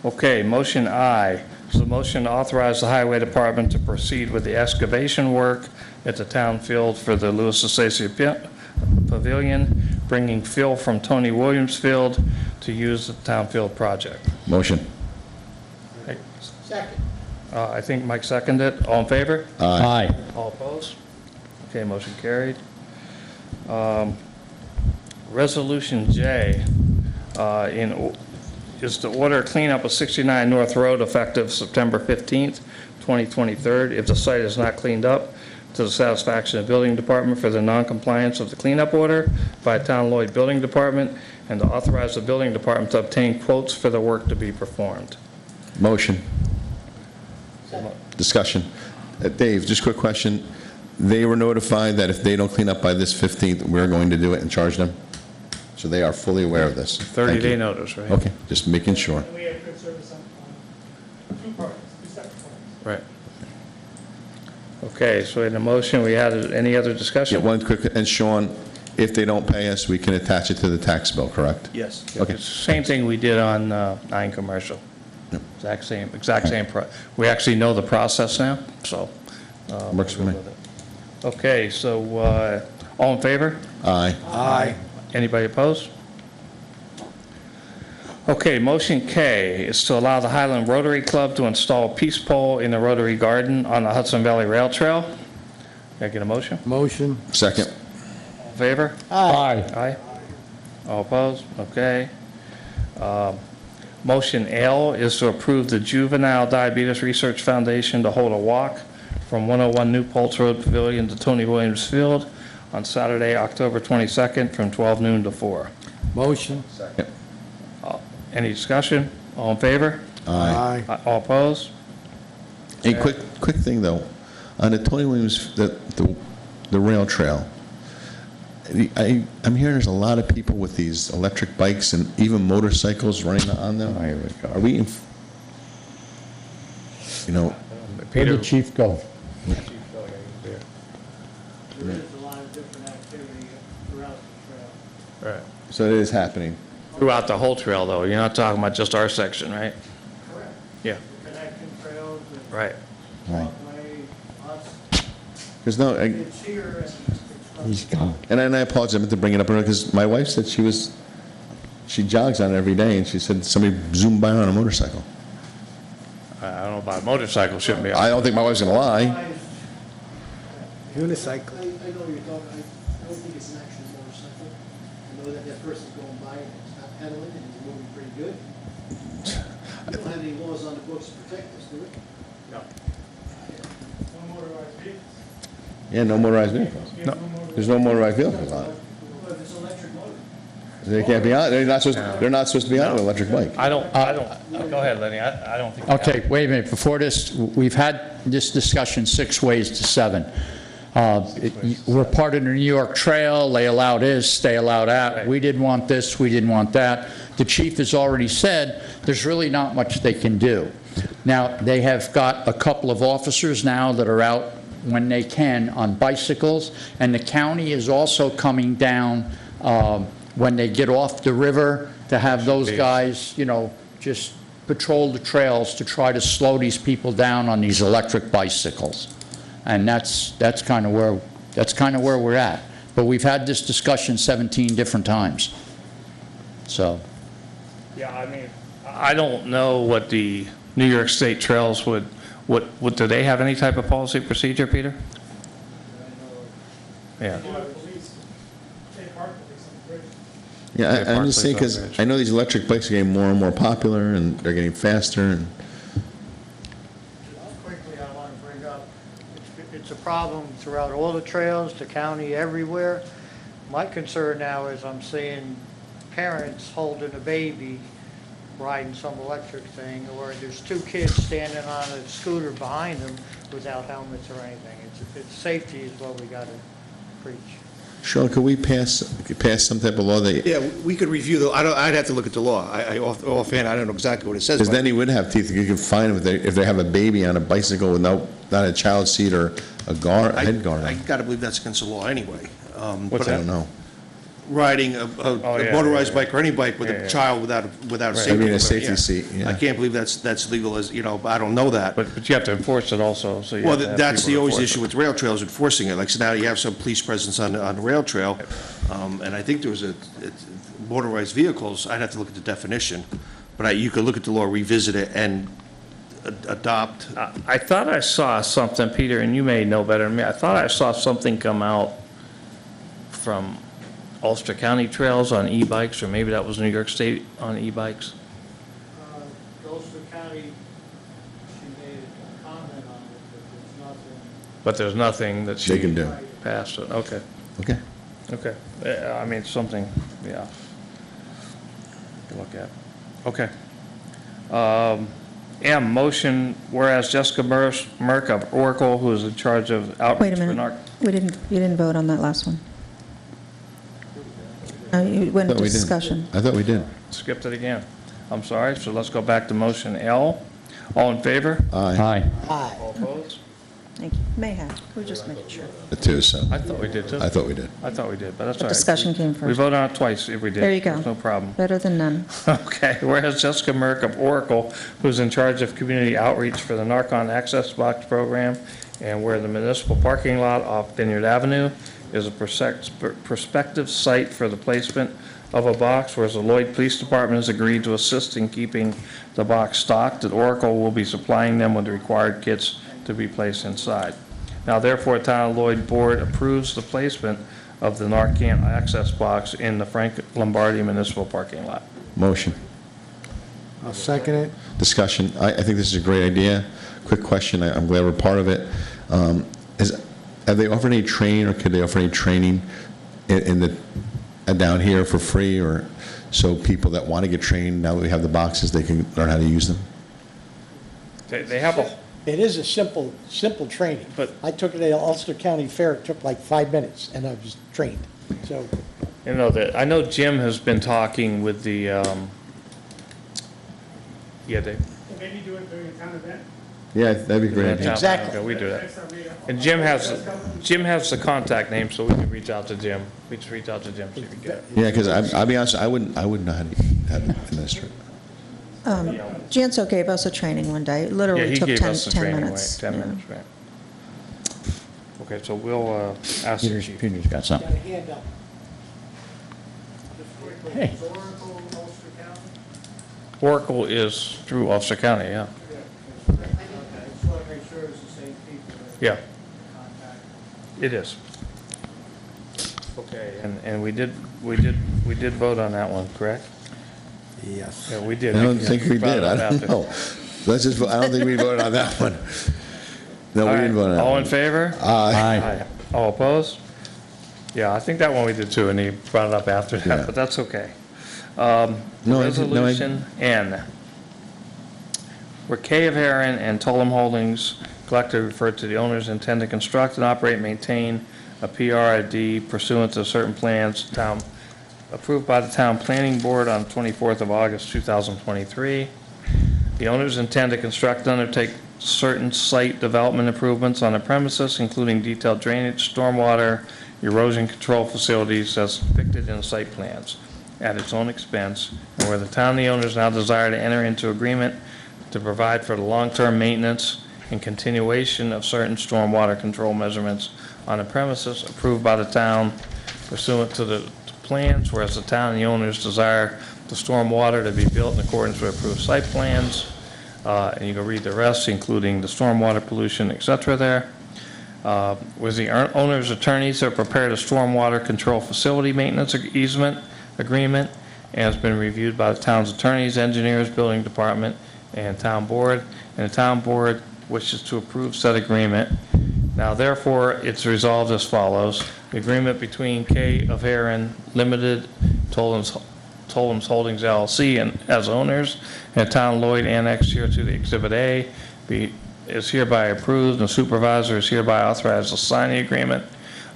Okay, motion I. Is the motion to authorize the Highway Department to proceed with the excavation work at the town field for the Lewis Estacia Pavilion, bringing fill from Tony Williams Field to use the town field project. Motion. Second. I think Mike seconded it. All in favor? Aye. All opposed? Okay, motion carried. Resolution J is to order cleanup of 69 North Road effective September 15th, 2023, if the site is not cleaned up to the satisfaction of the building department for the non-compliance of the cleanup order by Town Lloyd Building Department, and to authorize the building department to obtain quotes for the work to be performed. Motion. Discussion. Dave, just a quick question. They were notified that if they don't clean up by this 15th, we're going to do it and charge them? So they are fully aware of this? Thank 30-day you. notice, right? Okay, just making sure. And we have good service on two parties, two separate parties. Right. Okay, so in the motion, we had any other Yeah, discussion? one quick, and Sean, if they don't pay us, we can attach it to the tax bill, correct? Yes. Okay. It's the same thing we did on 9 Commercial. Yep. Exact same, we actually know the process now, so. Works for we're me. good with it. Okay, so, all in favor? Aye. Aye. Anybody opposed? Okay, motion K is to allow the Highland Rotary Club to install a peace pole in the Rotary Garden on the Hudson Valley Rail Trail. Can I get a motion? Motion. Second. All in favor? Aye. Aye. All opposed? Okay. Motion L is to approve the Juvenile Diabetes Research Foundation to hold a walk from 101 New Paltz Road Pavilion to Tony Williams Field on Saturday, October 22nd, from 12 noon to 4. Motion. Second. Any discussion? All in favor? Aye. All opposed? Hey, quick thing, though. On the Tony Williams, the rail trail, I'm hearing there's a lot of people with these electric bikes and even motorcycles running on them. Are we, you know, Where did the chief go? Right. So it is happening. Throughout the whole trail, though, you're not talking about just our section, right? Correct. Yeah, Connection trails and right. Right. walkway, us, There's no, it's here and it's he's gone. And I apologize, I meant to bring it up, because my wife said she jogs on it every day, and she said somebody zoomed by her on a motorcycle. I don't know about a motorcycle, shouldn't be. I don't think my wife's gonna lie. Unicycle. I know you're talking, I don't think it's an actual motorcycle. I know that that person's going by and he's not pedaling and he's moving pretty good. We don't have any laws on the books to protect us, do we? No. No motorized vehicles. Yeah, no motorized vehicles. No, there's no motorized vehicles on it. Well, if it's electric motor. They can't be on, they're not supposed to be on an electric bike. I don't, go ahead, Lenny, I don't think. Okay, wait a minute. Before this, we've had this discussion 6 ways to 7. We're part of the New York Trail. They allow this, they allow that. Right. We didn't want this, we didn't want that. The chief has already said there's really not much they can do. Now, they have got a couple of officers now that are out when they can on bicycles, and the county is also coming down when they get off the river to have those guys, you know, just patrol the trails to try to slow these people down on these electric bicycles. And that's kind of where we're at. But we've had this discussion 17 different times. So, Yeah, I mean, I don't know what the New York State Trails would, do they have any type of policy procedure, Peter? Yeah. Yeah, Yeah, I'm just saying, Barclays because I know these electric bikes are getting more and more popular, and they're getting faster, and Quickly, I want to bring up, it's a problem throughout all the trails, the county, everywhere. My concern now is I'm seeing parents holding a baby, riding some electric thing, or there's 2 kids standing on a scooter behind them without helmets or anything. It's safety is what we got to preach. Sean, could we pass some type of law that, Yeah, we could review I'd have to look at the law. Offhand, I don't know exactly what it says. because but- then he would have teeth, you could fine them if they have a baby on a bicycle with not a child seat or a head guard I on. gotta believe that's against the law anyway. What's that? I don't know. Riding a yeah, motorized yeah, bike or any bike with yeah, a yeah. child without a safety. I mean, a belt, safety yeah. seat, yeah. I can't believe that's legal as, but I don't know that. But you have to enforce it also, so you Well, have to have that's people the always enforce issue it. with rail trails, enforcing it. Like, so now you have some police presence on the rail trail, and I think there was motorized vehicles, I'd have to look at the definition, but you could look at the law, revisit it, and adopt. I thought I saw something, Peter, and you may know better than me. I thought I saw something come out from Ulster County Trails on e-bikes, or maybe that was New York State on e-bikes. Ulster County, she made a comment on it, But there's nothing that she They can do. passed it. Okay, Okay. okay. I mean, something, yeah. to look at. Okay. M, motion, whereas Jessica Merck of Oracle, who is in charge of Wait outreach a for minute. You didn't vote on that last one. No, you went I thought into we did. discussion. I thought we did. Skipped it again. I'm sorry, so let's go back to motion L. All in favor? Aye. All opposed? Thank you. May have. We're just making sure. The two, so. I thought we did too. I thought we did. I thought we did, but that's But all right. discussion came We first. voted on it twice if we did. There you go. There's no problem. Better than none. Okay, whereas Jessica Merck of Oracle, who's in charge of community outreach for the Narcon Access Box Program, and where the municipal parking lot off Vineyard Avenue is a prospective site for the placement of a box, whereas the Lloyd Police Department has agreed to assist in keeping the box stocked, that Oracle will be supplying them with the required kits to be placed inside. Now therefore, Town of Lloyd Board approves the placement of the Narcan Access Box in the Frank Lombardi Municipal Parking Lot. Motion. I'll second it. Discussion. I think this is a great idea. Quick question. I'm glad we're part of it. Have they offered any training, or could they offer any training in the down here for free, or so people that want to get trained, now that we have the boxes, they can learn how to use them? They have a, It is a simple training. But- I took it at Ulster County Fair, it took like 5 minutes, and I was trained. So, you know, I know Jim has been talking with the, yeah, Dave. Maybe do it during a town event. Yeah, that'd be great. Exactly. Okay, we do that. And Jim has the contact name, so we can reach out to Jim. We just reach out to Jim, see if we can get it. Yeah, because I'll be honest, I wouldn't know how to administer it. Janso gave us a training one day. It Yeah, literally he took gave 10 us the 10 training, minutes. right, 10 Yeah. minutes, right. Okay, so we'll ask the chief. Peter's got something. Got a hand up. Hey. Is Oracle Ulster County? Oracle is through Ulster County, yeah. Okay, just want to make sure it's the same people that Yeah, contact. it is. Okay, and we did vote on that one, correct? Yes. Yeah, we did. I don't think we brought did. it I up don't after. know. I don't think we voted on that one. No, we All didn't right, vote on that all one. in favor? Aye. All opposed? Yeah, I think that one we did too, and he brought it up after Yeah. that, but that's okay. No, Resolution N, where K of Heron and Tollum Holdings collectively refer to the owners intend to construct and operate, maintain a PRID pursuant to certain plans approved by the Town Planning Board on 24th of August, 2023. The owners intend to construct and undertake certain site development improvements on the premises, including detailed drainage, stormwater, erosion control facilities as depicted in the site plans at its own expense, and where the town and the owners now desire to enter into agreement to provide for the long-term maintenance and continuation of certain stormwater control measurements on the premises approved by the town pursuant to the plans, whereas the town and the owners desire the stormwater to be built in accordance with approved site plans. And you can read the rest, including the stormwater pollution, et cetera there. Was the owner's attorneys have prepared a stormwater control facility maintenance easement agreement and has been reviewed by the town's attorneys, engineers, building department, and town board. And the town board wishes to approve said agreement. Now therefore, it's resolved as follows. The agreement between K of Heron Limited, Tollum's Holdings LLC and as owners, and Town Lloyd annexed here to the Exhibit A is hereby approved, and the supervisor is hereby authorized to sign the agreement.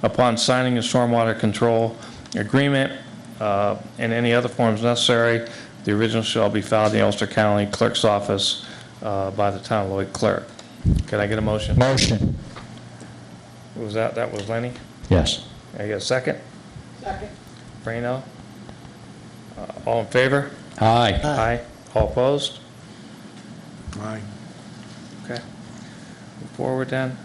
Upon signing the stormwater control agreement and any other forms necessary, the original shall be filed in the Ulster County Clerk's Office by the Town Lloyd Clerk. Can I get a motion? Motion. Was that was Lenny? Yes. I get a second? Second. Brano? All in favor? Aye. Aye. All opposed? Aye. Okay. Move forward then.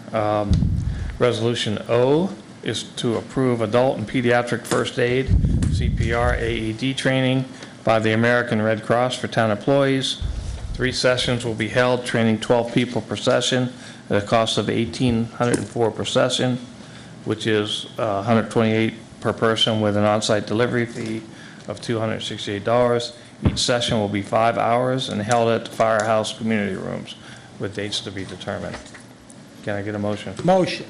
Resolution O is to approve adult and pediatric first aid, CPR, AED training by the American Red Cross for town employees. 3 sessions will be held, training 12 people per session at a cost of $1,804 per session, which is $128 per person with an on-site delivery fee of $268. Each session will be 5 hours and held at the firehouse community rooms with dates to be determined. Can I get a motion? Motion.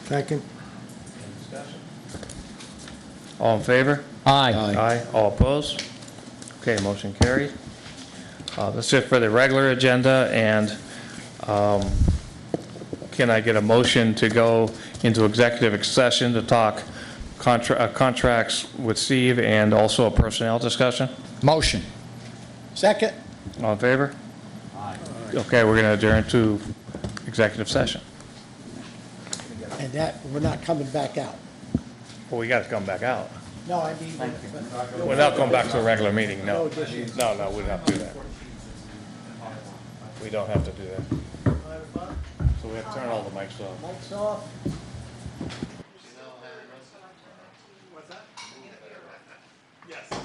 Second? All in favor? Aye. Aye. All opposed? Okay, motion carried. That's it for the regular agenda, and can I get a motion to go into executive session to talk contracts with Steve and also a personnel discussion? Motion. Second. All in favor? Aye. Okay, we're going to adjourn to executive session. And that, we're not coming back out. Well, we got to come back out. No, I mean. We're not going back to a regular meeting, no. No additions. No, we don't have to do that. We don't have to do that. So we have to turn all the mics off. Lights off. What's that? Yes.